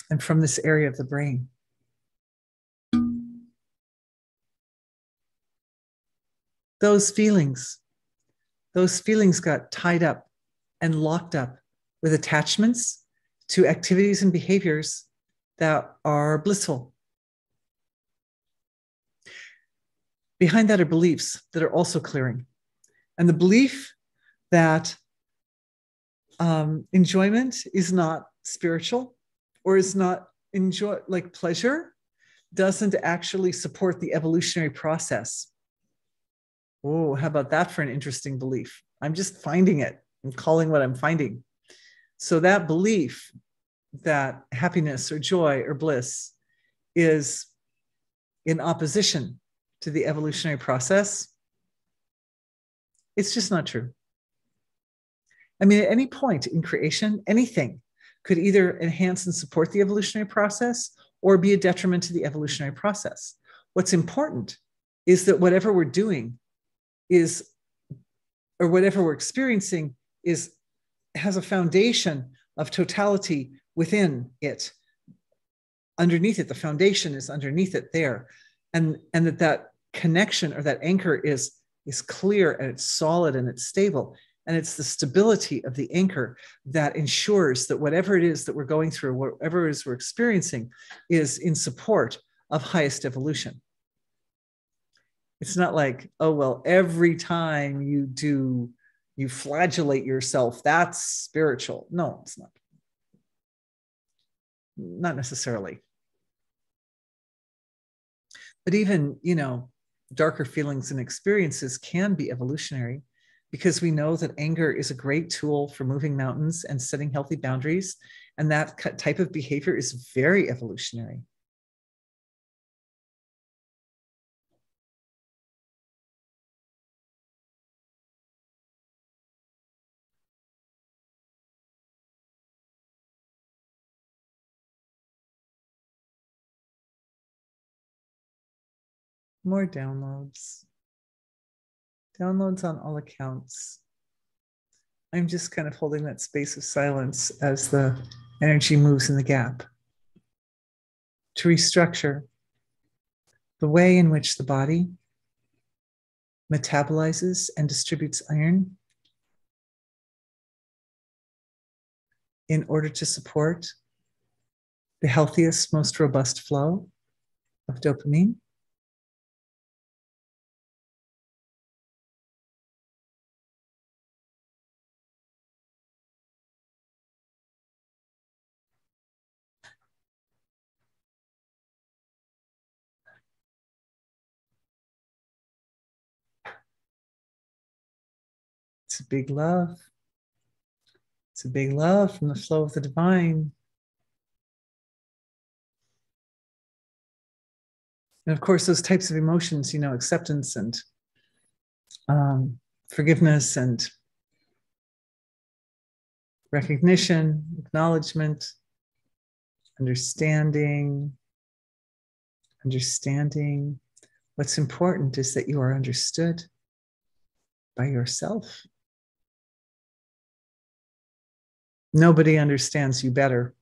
and from this area of the brain. Those feelings got tied up and locked up with attachments to activities and behaviors that are blissful. Behind that are beliefs that are also clearing. And the belief that enjoyment is not spiritual or is not like pleasure doesn't actually support the evolutionary process. Oh, how about that for an interesting belief? I'm just finding it. I'm calling what I'm finding. So that belief that happiness or joy or bliss is in opposition to the evolutionary process, it's just not true. I mean, at any point in creation, anything could either enhance and support the evolutionary process or be a detriment to the evolutionary process. What's important is that whatever we're doing is, or whatever we're experiencing has a foundation of totality within it. Underneath it, the foundation is underneath it there. And that connection or that anchor is clear and it's solid and it's stable. And it's the stability of the anchor that ensures that whatever it is that we're going through, whatever it is we're experiencing, is in support of highest evolution. It's not like, oh, well, every time you flagellate yourself, that's spiritual. No, it's not. Not necessarily. But even, darker feelings and experiences can be evolutionary, because we know that anger is a great tool for moving mountains and setting healthy boundaries. And that type of behavior is very evolutionary. More downloads. Downloads on all accounts. I'm just kind of holding that space of silence as the energy moves in the gap to restructure the way in which the body metabolizes and distributes iron in order to support the healthiest, most robust flow of dopamine. It's a big love. It's a big love from the flow of the divine. And of course, those types of emotions, acceptance and forgiveness and recognition, acknowledgement, understanding. What's important is that you are understood by yourself. Nobody understands you better.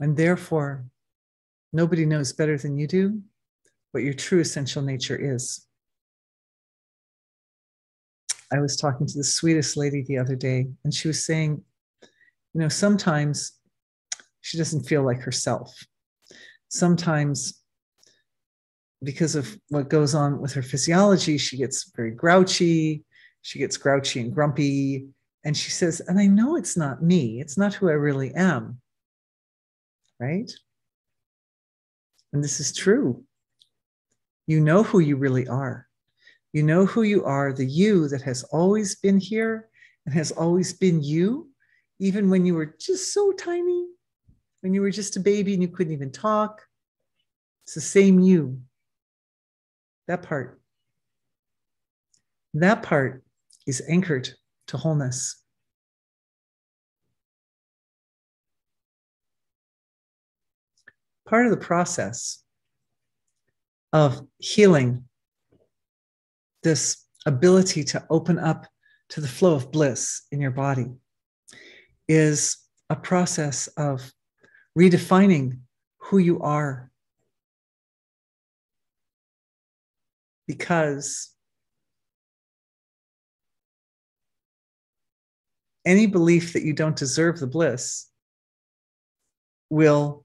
And therefore, nobody knows better than you do what your true essential nature is. I was talking to the sweetest lady the other day, and she was saying, sometimes she doesn't feel like herself. Sometimes, because of what goes on with her physiology, she gets very grouchy. She gets grouchy and grumpy. And she says, and I know it's not me. It's not who I really am. Right? And this is true. You know who you really are. You know who you are, the you that has always been here and has always been you, even when you were just so tiny, when you were just a baby and you couldn't even talk. It's the same you. That part is anchored to wholeness. Part of the process of healing, this ability to open up to the flow of bliss in your body, is a process of redefining who you are. Because any belief that you don't deserve the bliss will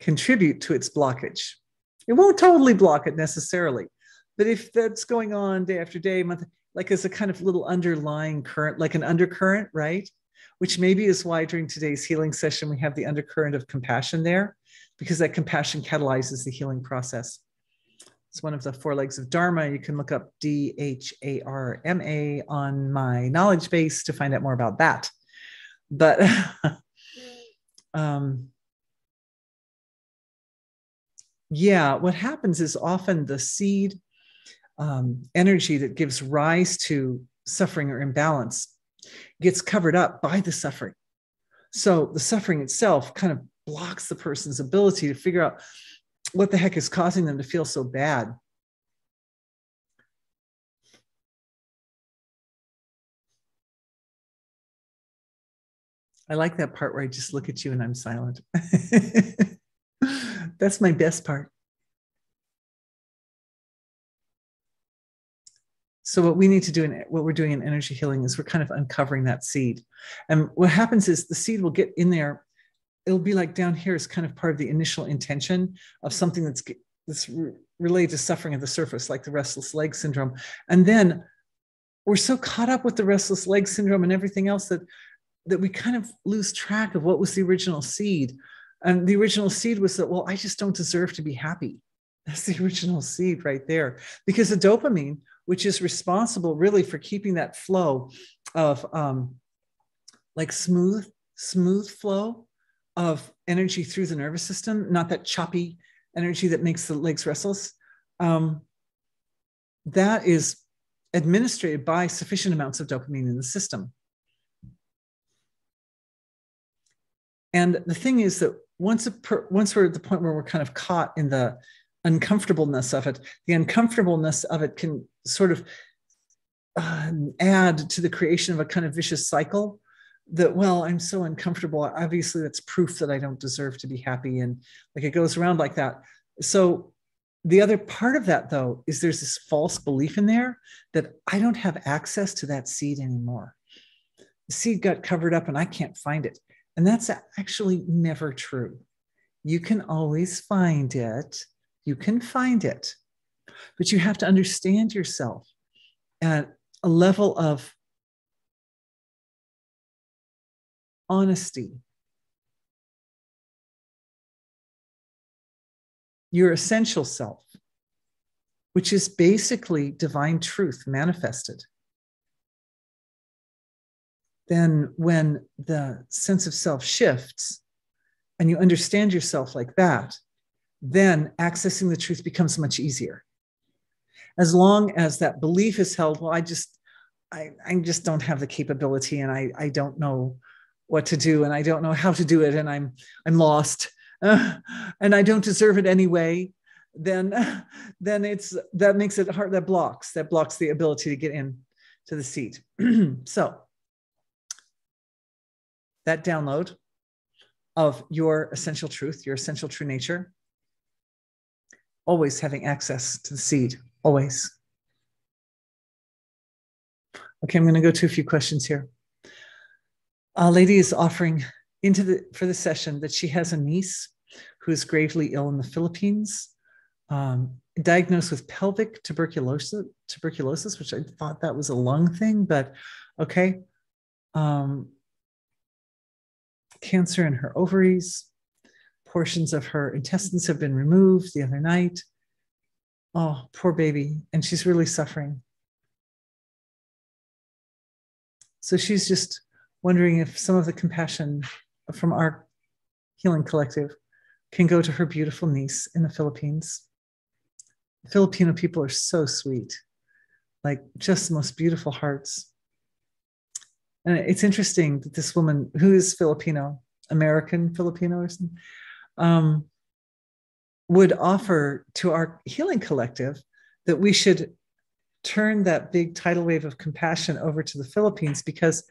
contribute to its blockage. It won't totally block it necessarily, but if that's going on day after day, month, like as a kind of little underlying current, like an undercurrent, right? Which maybe is why during today's healing session, we have the undercurrent of compassion there, because that compassion catalyzes the healing process. It's one of the 4 legs of Dharma. You can look up DHARMA on my knowledge base to find out more about that. But yeah, what happens is often the seed energy that gives rise to suffering or imbalance gets covered up by the suffering. So the suffering itself kind of blocks the person's ability to figure out what the heck is causing them to feel so bad. I like that part where I just look at you and I'm silent. That's my best part. So what we need to do, and what we're doing in energy healing, is we're kind of uncovering that seed. And what happens is the seed will get in there. It'll be like down here is kind of part of the initial intention of something that's related to suffering at the surface, like the restless leg syndrome. And then we're so caught up with the restless leg syndrome and everything else that we kind of lose track of what was the original seed. And the original seed was that, well, I just don't deserve to be happy. That's the original seed right there. Because the dopamine, which is responsible really for keeping that flow of like smooth flow of energy through the nervous system, not that choppy energy that makes the legs restless, that is administered by sufficient amounts of dopamine in the system. And the thing is that once we're at the point where we're kind of caught in the uncomfortableness of it, the uncomfortableness of it can sort of add to the creation of a kind of vicious cycle that, well, I'm so uncomfortable. Obviously, that's proof that I don't deserve to be happy. And like it goes around like that. So the other part of that, though, is there's this false belief in there that I don't have access to that seed anymore. The seed got covered up and I can't find it. And that's actually never true. You can always find it. You can find it. But you have to understand yourself at a level of honesty. Your essential self, which is basically divine truth manifested. Then when the sense of self shifts and you understand yourself like that, then accessing the truth becomes much easier. As long as that belief is held, well, I just don't have the capability, and I don't know what to do, and I don't know how to do it, and I'm lost, and I don't deserve it anyway, then that makes it hard, that blocks the ability to get in to the seat. So that download of your essential truth, your essential true nature, always having access to the seed, always. Okay, I'm going to go to a few questions here. A lady is offering for the session that she has a niece who is gravely ill in the Philippines, diagnosed with pelvic tuberculosis, which I thought that was a lung thing, but okay. Cancer in her ovaries. Portions of her intestines have been removed the other night. Oh, poor baby. And she's really suffering. So she's just wondering if some of the compassion from our healing collective can go to her beautiful niece in the Philippines. The Filipino people are so sweet, like just the most beautiful hearts. And it's interesting that this woman, who is Filipino, American Filipino or something, would offer to our healing collective that we should turn that big tidal wave of compassion over to the Philippines, because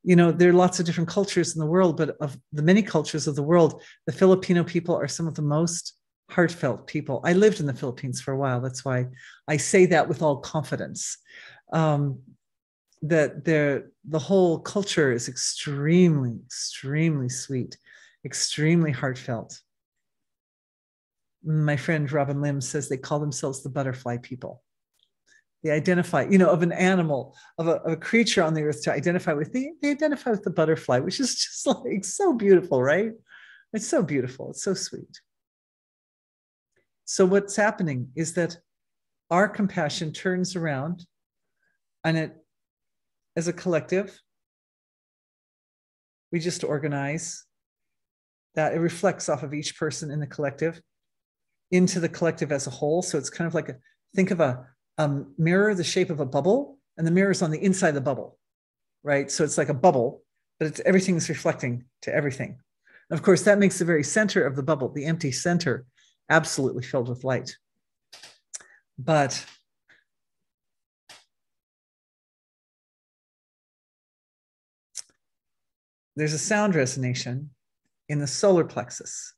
there are lots of different cultures in the world, but of the many cultures of the world, the Filipino people are some of the most heartfelt people. I lived in the Philippines for a while. That's why I say that with all confidence. That the whole culture is extremely, extremely sweet, extremely heartfelt. My friend Robin Lim says they call themselves the butterfly people. They identify, of an animal, of a creature on the earth to identify with. They identify with the butterfly, which is just like so beautiful, right? It's so beautiful. It's so sweet. So what's happening is that our compassion turns around, and it, as a collective, we just organize that. It reflects off of each person in the collective into the collective as a whole. So it's kind of like think of a mirror the shape of a bubble, and the mirror is on the inside of the bubble, right? So it's like a bubble, but everything is reflecting to everything. And of course, that makes the very center of the bubble, the empty center, absolutely filled with light. But there's a sound resonation in the solar plexus.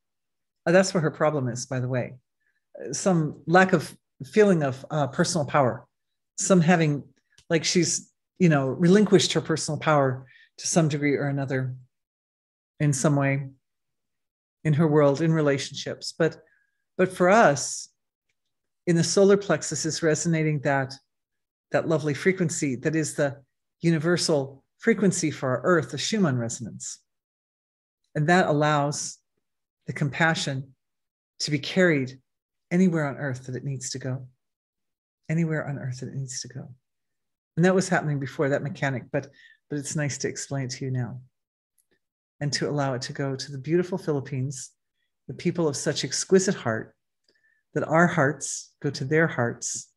That's where her problem is, by the way. Some lack of feeling of personal power, some having like she's, relinquished her personal power to some degree or another in some way in her world, in relationships. But for us, in the solar plexus is resonating that lovely frequency that is the universal frequency for our earth, the Schumann resonance. And that allows the compassion to be carried anywhere on earth that it needs to go. Anywhere on earth that it needs to go. And that was happening before, that mechanic, but it's nice to explain it to you now. And to allow it to go to the beautiful Philippines, the people of such exquisite heart, that our hearts go to their hearts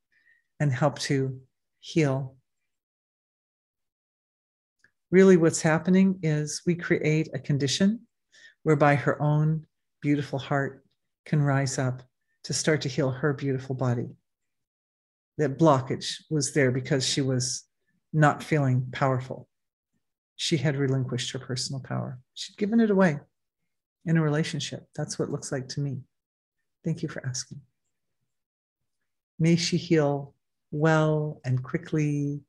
and help to heal. Really what's happening is we create a condition whereby her own beautiful heart can rise up to start to heal her beautiful body. That blockage was there because she was not feeling powerful. She had relinquished her personal power. She'd given it away in a relationship. That's what it looks like to me. Thank you for asking. May she heal well and quickly.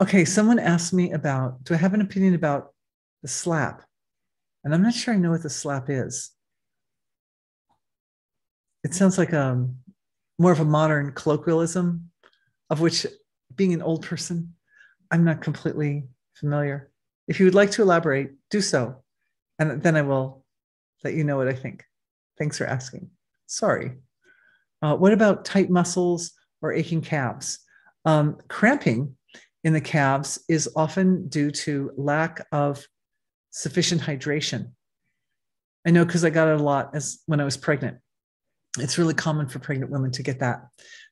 Okay, someone asked me about, do I have an opinion about the slap? And I'm not sure I know what the slap is. It sounds like more of a modern colloquialism, of which, being an old person, I'm not completely familiar. If you would like to elaborate, do so. And then I will let you know what I think. Thanks for asking. Sorry. What about tight muscles or aching calves? Cramping in the calves is often due to lack of sufficient hydration. I know because I got it a lot when I was pregnant. It's really common for pregnant women to get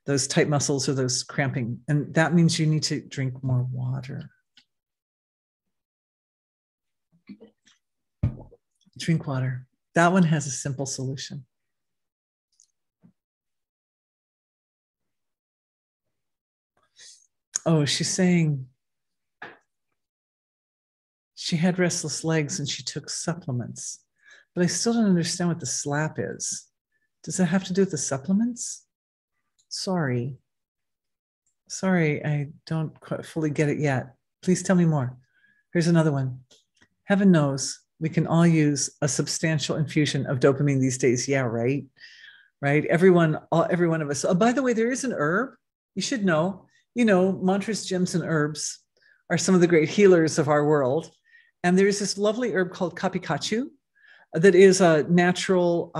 those tight muscles or those cramping. And that means you need to drink more water. Drink water. That one has a simple solution. Oh, she's saying she had restless legs and she took supplements. But I still don't understand what the slap is. Does it have to do with the supplements? Sorry, I don't quite fully get it yet. Please tell me more. Here's another one. Heaven knows we can all use a substantial infusion of dopamine these days. Yeah, right? Every one of us. Oh, by the way, there is an herb. You should know. Mantras, gems, and herbs are some of the great healers of our world. And there's this lovely herb called kapikachu that is a natural,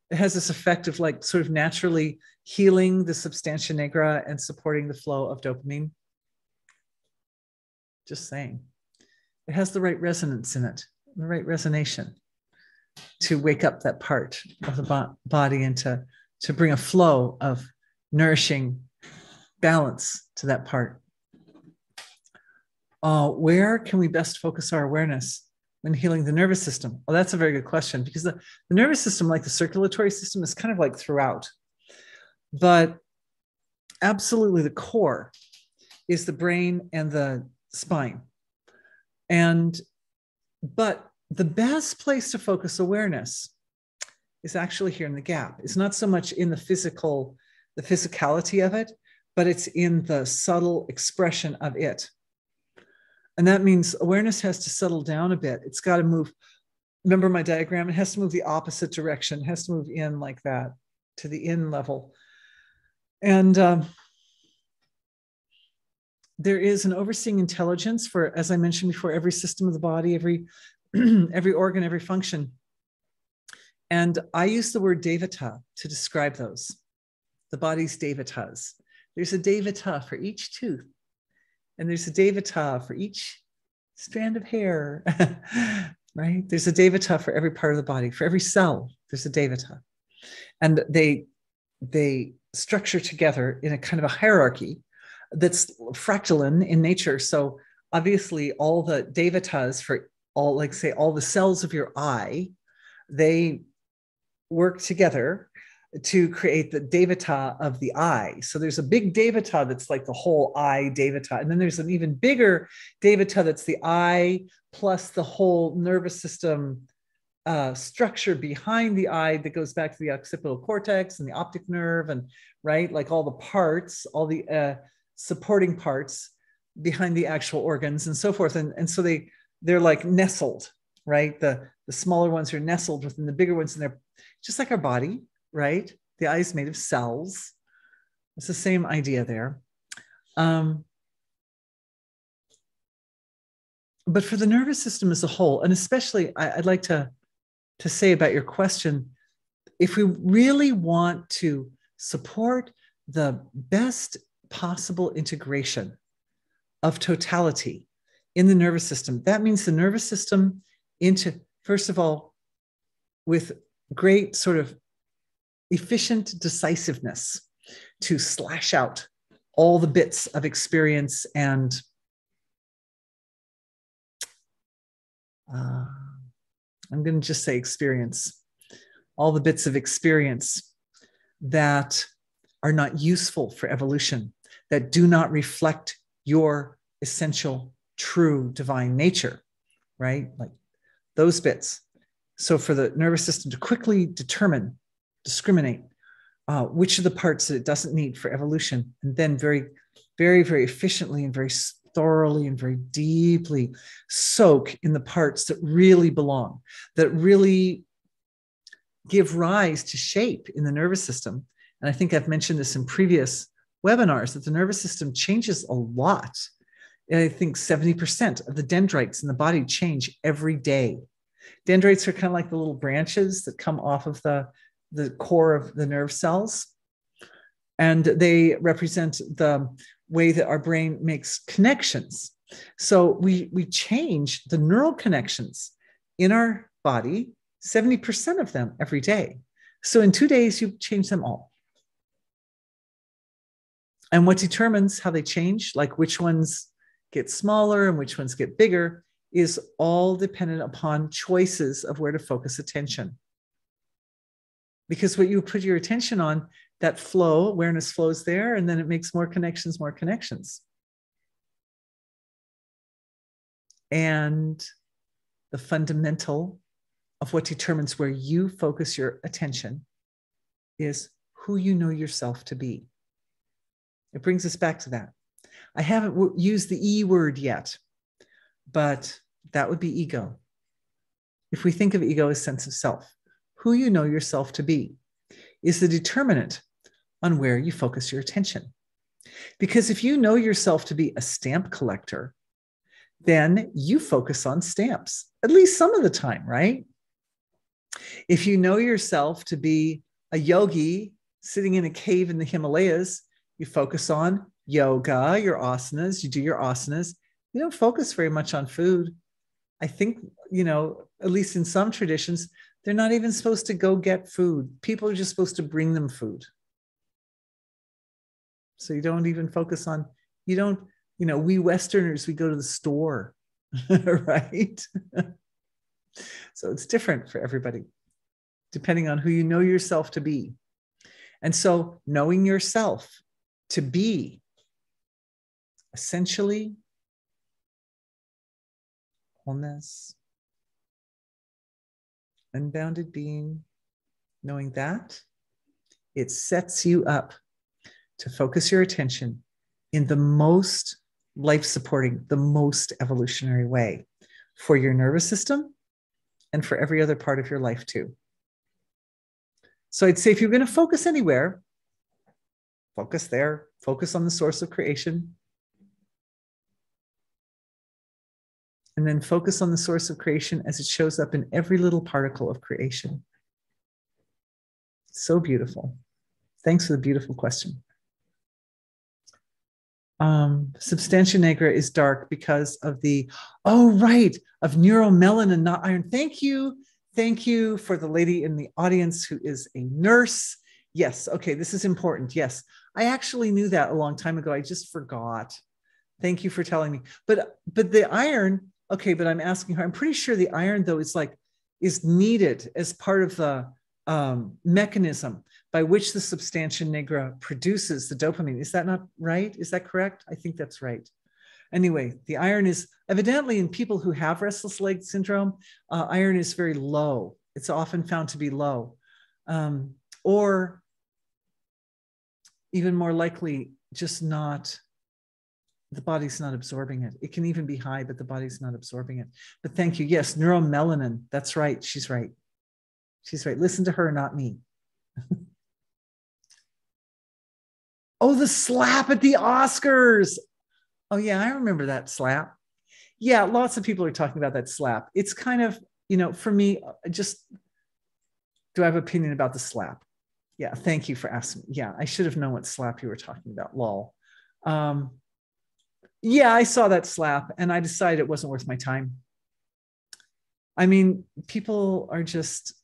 it has this effect of like sort of naturally healing the substantia nigra and supporting the flow of dopamine. Just saying. It has the right resonance in it, the right resonation to wake up that part of the body and to to bring a flow of nourishing balance to that part. Where can we best focus our awareness when healing the nervous system? Well, that's a very good question, because the nervous system, like the circulatory system, is kind of like throughout. But absolutely the core is the brain and the spine. But the best place to focus awareness is actually here in the gap. It's not so much in the physicality of it, but it's in the subtle expression of it. And that means awareness has to settle down a bit. It's got to move. Remember my diagram? It has to move the opposite direction. It has to move in like that to the in level. And there is an overseeing intelligence for, as I mentioned before, every system of the body, every organ, every function. And I use the word devata to describe those, the body's devatas. There's a devata for each tooth, and there's a devata for each strand of hair, right? There's a devata for every part of the body, for every cell, there's a devata. And they structure together in a kind of a hierarchy that's fractaline in nature. So obviously all the devatas for all, like say, all the cells of your eye, they work together to create the devata of the eye. So there's a big devata that's like the whole eye devata. And then there's an even bigger devata that's the eye plus the whole nervous system structure behind the eye that goes back to the occipital cortex and the optic nerve, and right, like all the parts, all the supporting parts behind the actual organs and so forth. And so they're like nestled, right? The smaller ones are nestled within the bigger ones, and they're just like our body, right? The eye is made of cells. It's the same idea there. But for the nervous system as a whole, and especially I'd like to say about your question, if we really want to support the best possible integration of totality in the nervous system, that means the nervous system into, first of all, with great sort of efficient decisiveness to slash out all the bits of experience and I'm going to just say experience, all the bits of experience that are not useful for evolution, that do not reflect your essential, true divine nature, right? Like those bits. So for the nervous system to quickly discriminate which are the parts that it doesn't need for evolution, and then very, very, very efficiently and very thoroughly and very deeply soak in the parts that really belong, that really give rise to shape in the nervous system. And I think I've mentioned this in previous webinars, that the nervous system changes a lot. And I think 70% of the dendrites in the body change every day. Dendrites are kind of like the little branches that come off of the core of the nerve cells. And they represent the way that our brain makes connections. So we change the neural connections in our body, 70% of them every day. So in 2 days, you change them all. And what determines how they change, like which ones get smaller and which ones get bigger, is all dependent upon choices of where to focus attention. Because what you put your attention on, that flow, awareness flows there, and then it makes more connections, more connections. And the fundamental of what determines where you focus your attention is who you know yourself to be. It brings us back to that. I haven't used the E word yet, but that would be ego. If we think of ego as sense of self, who you know yourself to be is the determinant on where you focus your attention. Because if you know yourself to be a stamp collector, then you focus on stamps, at least some of the time, right? If you know yourself to be a yogi sitting in a cave in the Himalayas, you focus on yoga, your asanas, you do your asanas. You don't focus very much on food. I think, at least in some traditions, They're not even supposed to go get food. People are just supposed to bring them food. So you don't even focus on, you don't, we Westerners, we go to the store, right? So it's different for everybody, depending on who you know yourself to be. And so knowing yourself to be essentially wholeness, unbounded being, knowing that, it sets you up to focus your attention in the most life-supporting, the most evolutionary way for your nervous system and for every other part of your life too. So I'd say if you're going to focus anywhere, focus there, focus on the source of creation, and then focus on the source of creation as it shows up in every little particle of creation. So beautiful. Thanks for the beautiful question. Substantia nigra is dark because of the, of neuromelanin, not iron. Thank you. Thank you for the lady in the audience who is a nurse. Yes. Okay. This is important. Yes. I actually knew that a long time ago. I just forgot. Thank you for telling me. But the iron, okay, but I'm asking her, I'm pretty sure the iron though is needed as part of the mechanism by which the substantia nigra produces the dopamine. Is that not right? Is that correct? I think that's right. Anyway, the iron is evidently in people who have restless leg syndrome, iron is very low. It's often found to be low. Or even more likely, just not, the body's not absorbing it. It can even be high, but the body's not absorbing it. But thank you. Yes, neuromelanin. That's right. She's right. She's right. Listen to her, not me. Oh, the slap at the Oscars. Oh, yeah, I remember that slap. Yeah, lots of people are talking about that slap. It's kind of, for me, just, do I have an opinion about the slap? Yeah, thank you for asking. Yeah, I should have known what slap you were talking about, lol. Yeah, I saw that slap and I decided it wasn't worth my time. I mean, people are just,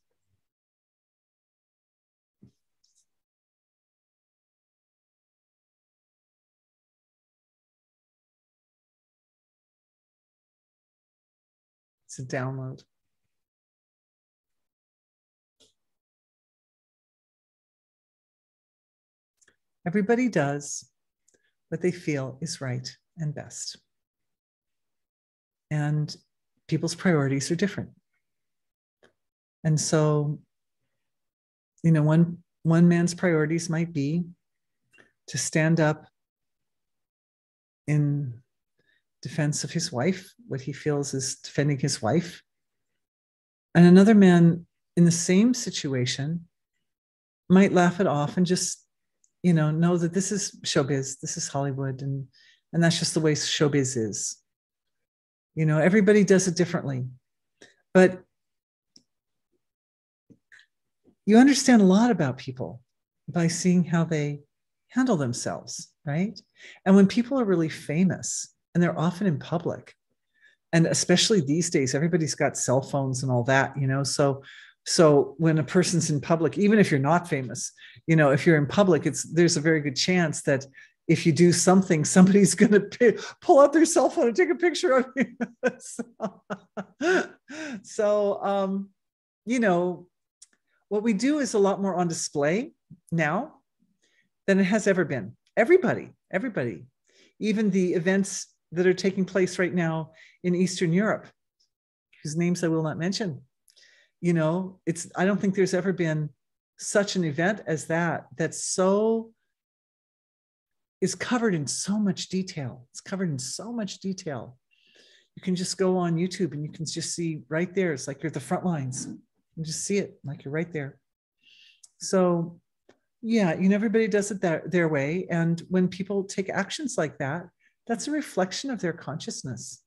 it's a download. Everybody does what they feel is right and best. And people's priorities are different. And so, one man's priorities might be to stand up in defense of his wife, what he feels is defending his wife. And another man in the same situation might laugh it off and just, know that this is showbiz, this is Hollywood, and that's just the way showbiz is. Everybody does it differently. But you understand a lot about people by seeing how they handle themselves, right? And when people are really famous and they're often in public, and especially these days, everybody's got cell phones and all that, so when a person's in public, even if you're not famous, if you're in public, there's a very good chance that if you do something, somebody's going to pull out their cell phone and take a picture of you. So, what we do is a lot more on display now than it has ever been. Everybody, even the events that are taking place right now in Eastern Europe, whose names I will not mention, I don't think there's ever been such an event as that is covered in so much detail. It's covered in so much detail. You can just go on YouTube and you can just see right there. It's like you're at the front lines. You just see it like you're right there. So yeah, everybody does it their way. And when people take actions like that, that's a reflection of their consciousness.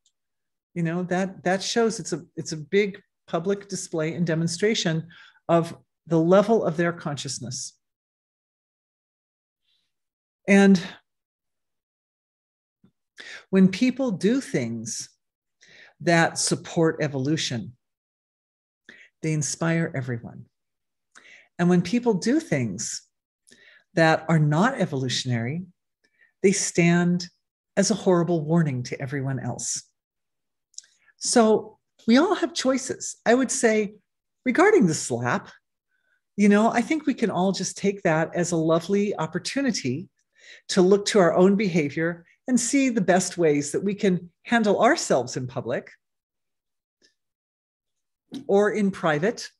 That shows it's a big public display and demonstration of the level of their consciousness. And when people do things that support evolution, They inspire everyone. And when people do things that are not evolutionary, they stand as a horrible warning to everyone else. So we all have choices. I would say, regarding the slap, I think we can all just take that as a lovely opportunity to look to our own behavior and see the best ways that we can handle ourselves in public or in private.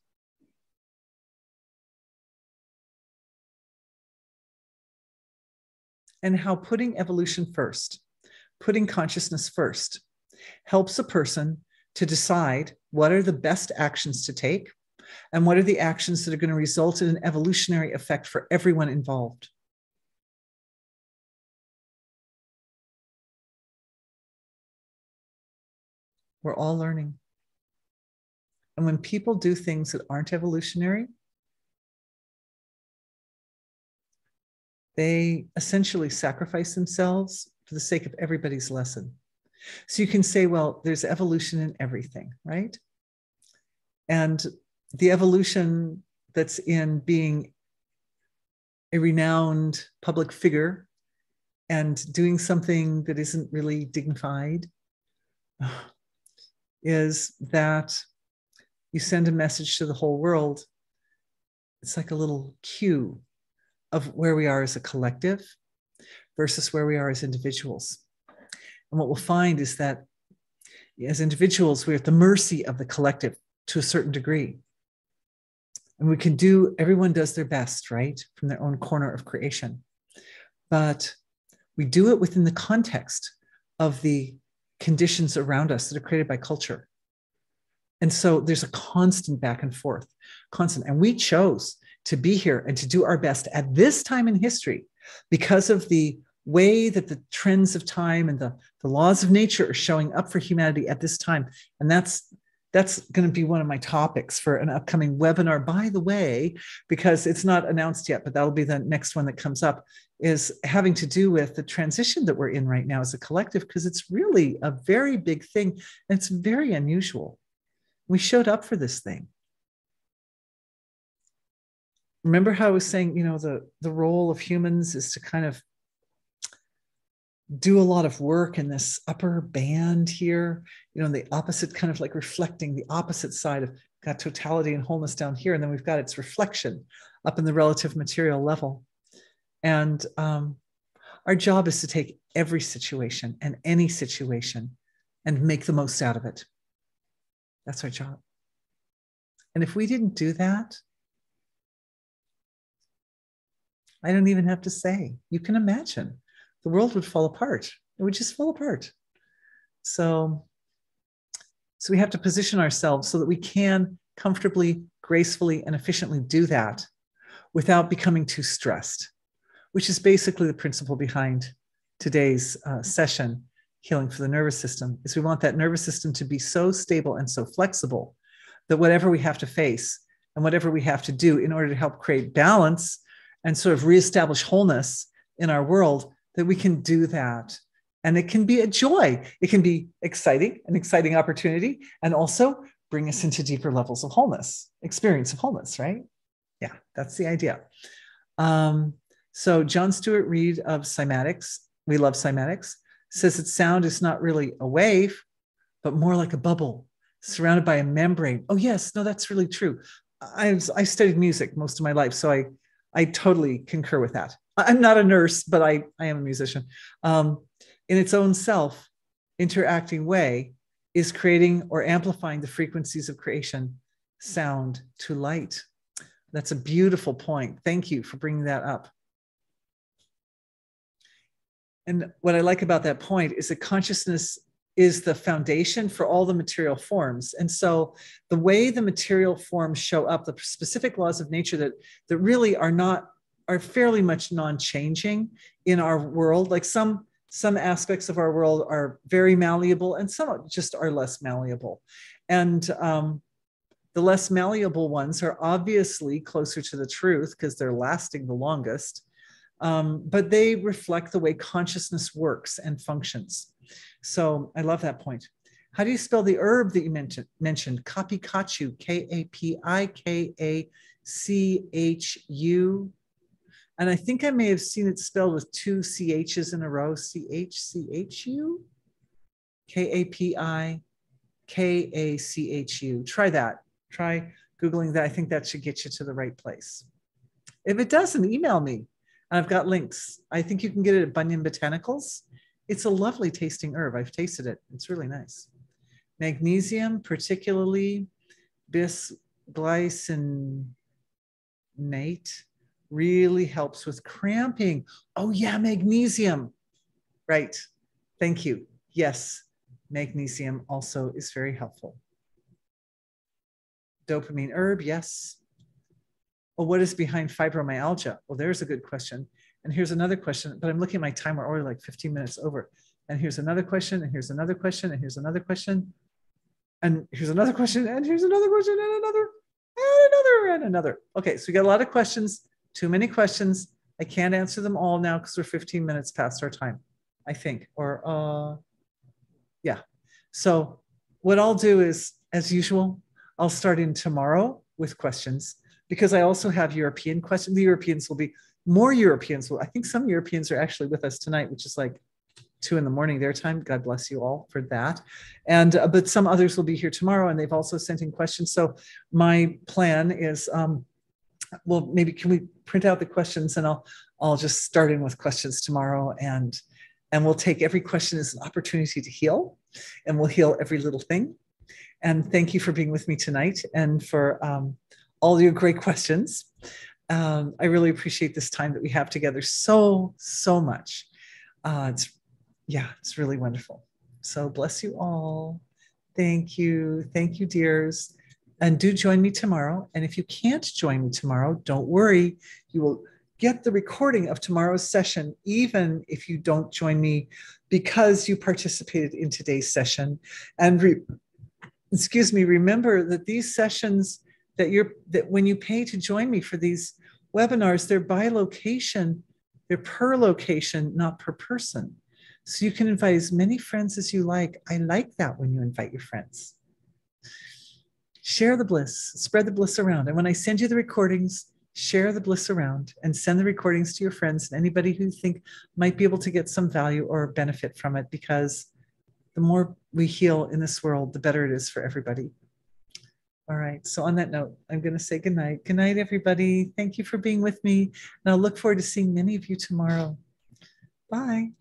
And how putting evolution first, putting consciousness first, helps a person to decide what are the best actions to take and what are the actions that are going to result in an evolutionary effect for everyone involved. We're all learning. And when people do things that aren't evolutionary, they essentially sacrifice themselves for the sake of everybody's lesson. So you can say, well, there's evolution in everything, right? And the evolution that's in being a renowned public figure and doing something that isn't really dignified is that you send a message to the whole world. It's like a little cue of where we are as a collective versus where we are as individuals. And what we'll find is that as individuals, we're at the mercy of the collective to a certain degree. And we can do, everyone does their best, right? From their own corner of creation. But we do it within the context of the conditions around us that are created by culture. And so there's a constant back and forth, constant. And we chose to be here and to do our best at this time in history because of the way that the trends of time and the laws of nature are showing up for humanity at this time. And that's going to be one of my topics for an upcoming webinar, by the way, because it's not announced yet, but that'll be the next one that comes up, is having to do with the transition that we're in right now as a collective, because it's really a very big thing and it's very unusual. We showed up for this thing. Remember how I was saying, the role of humans is to kind of do a lot of work in this upper band here, the opposite, kind of like reflecting the opposite side of got totality and wholeness down here. And then we've got its reflection up in the relative material level. And our job is to take every situation and any situation and make the most out of it. That's our job. And if we didn't do that, I don't even have to say, you can imagine the world would fall apart. It would just fall apart. So we have to position ourselves so that we can comfortably, gracefully, and efficiently do that without becoming too stressed, which is basically the principle behind today's session, Healing for the Nervous System, is we want that nervous system to be so stable and so flexible that whatever we have to face and whatever we have to do in order to help create balance and sort of reestablish wholeness in our world, that we can do that. And it can be a joy. It can be exciting, an exciting opportunity, and also bring us into deeper levels of wholeness, experience of wholeness, right? Yeah, that's the idea. So John Stuart Reid of cymatics, we love cymatics, says that sound is not really a wave, but more like a bubble surrounded by a membrane. Oh yes, no, that's really true. I studied music most of my life, so I totally concur with that. I'm not a nurse, but I am a musician. In its own self, interacting way is creating or amplifying the frequencies of creation, sound to light. That's a beautiful point. Thank you for bringing that up. And what I like about that point is that consciousness is the foundation for all the material forms. And so the way the material forms show up, the specific laws of nature that really are fairly much non-changing in our world. Like some aspects of our world are very malleable and some just are less malleable. And the less malleable ones are obviously closer to the truth because they're lasting the longest. But they reflect the way consciousness works and functions. So I love that point. How do you spell the herb that you mentioned? Kapikachu, Kapikachu. And I think I may have seen it spelled with 2 CHs in a row. CHCHU? Kapikachu. Try that. Try Googling that. I think that should get you to the right place. If it doesn't, email me. I've got links. I think you can get it at Bunyan Botanicals. It's a lovely tasting herb. I've tasted it. It's really nice. Magnesium, particularly bisglycinate, really helps with cramping. Oh yeah, magnesium. Right. Thank you. Yes, magnesium also is very helpful. Dopamine herb, yes. Well, what is behind fibromyalgia? Well, there's a good question. And here's another question, but I'm looking at my time. We're already like 15 minutes over. And here's another question, and here's another question, and here's another question. And here's another question, and here's another question, and another, and another, and another. Okay, so we got a lot of questions, too many questions. I can't answer them all now because we're 15 minutes past our time, I think. Or, yeah. So what I'll do is, as usual, I'll start in tomorrow with questions because I also have European questions. The Europeans will be, more Europeans will, I think some Europeans are actually with us tonight, which is like 2 in the morning their time. God bless you all for that. And but some others will be here tomorrow, and they've also sent in questions. So my plan is, well, maybe can we print out the questions, and I'll just start in with questions tomorrow, and we'll take every question as an opportunity to heal, and we'll heal every little thing. And thank you for being with me tonight, and for all your great questions. I really appreciate this time that we have together so much. It's really wonderful. So bless you all. Thank you, dears. And do join me tomorrow. And if you can't join me tomorrow, don't worry. You will get the recording of tomorrow's session, even if you don't join me, because you participated in today's session. And remember that these sessions that when you pay to join me for these webinars, they're by location, they're per location, not per person. So you can invite as many friends as you like. I like that when you invite your friends. Share the bliss, spread the bliss around. And when I send you the recordings, share the bliss around and send the recordings to your friends and anybody who you think might be able to get some value or benefit from it, because the more we heal in this world, the better it is for everybody. All right. So on that note, I'm going to say good night. Good night, everybody. Thank you for being with me. And I'll look forward to seeing many of you tomorrow. Bye.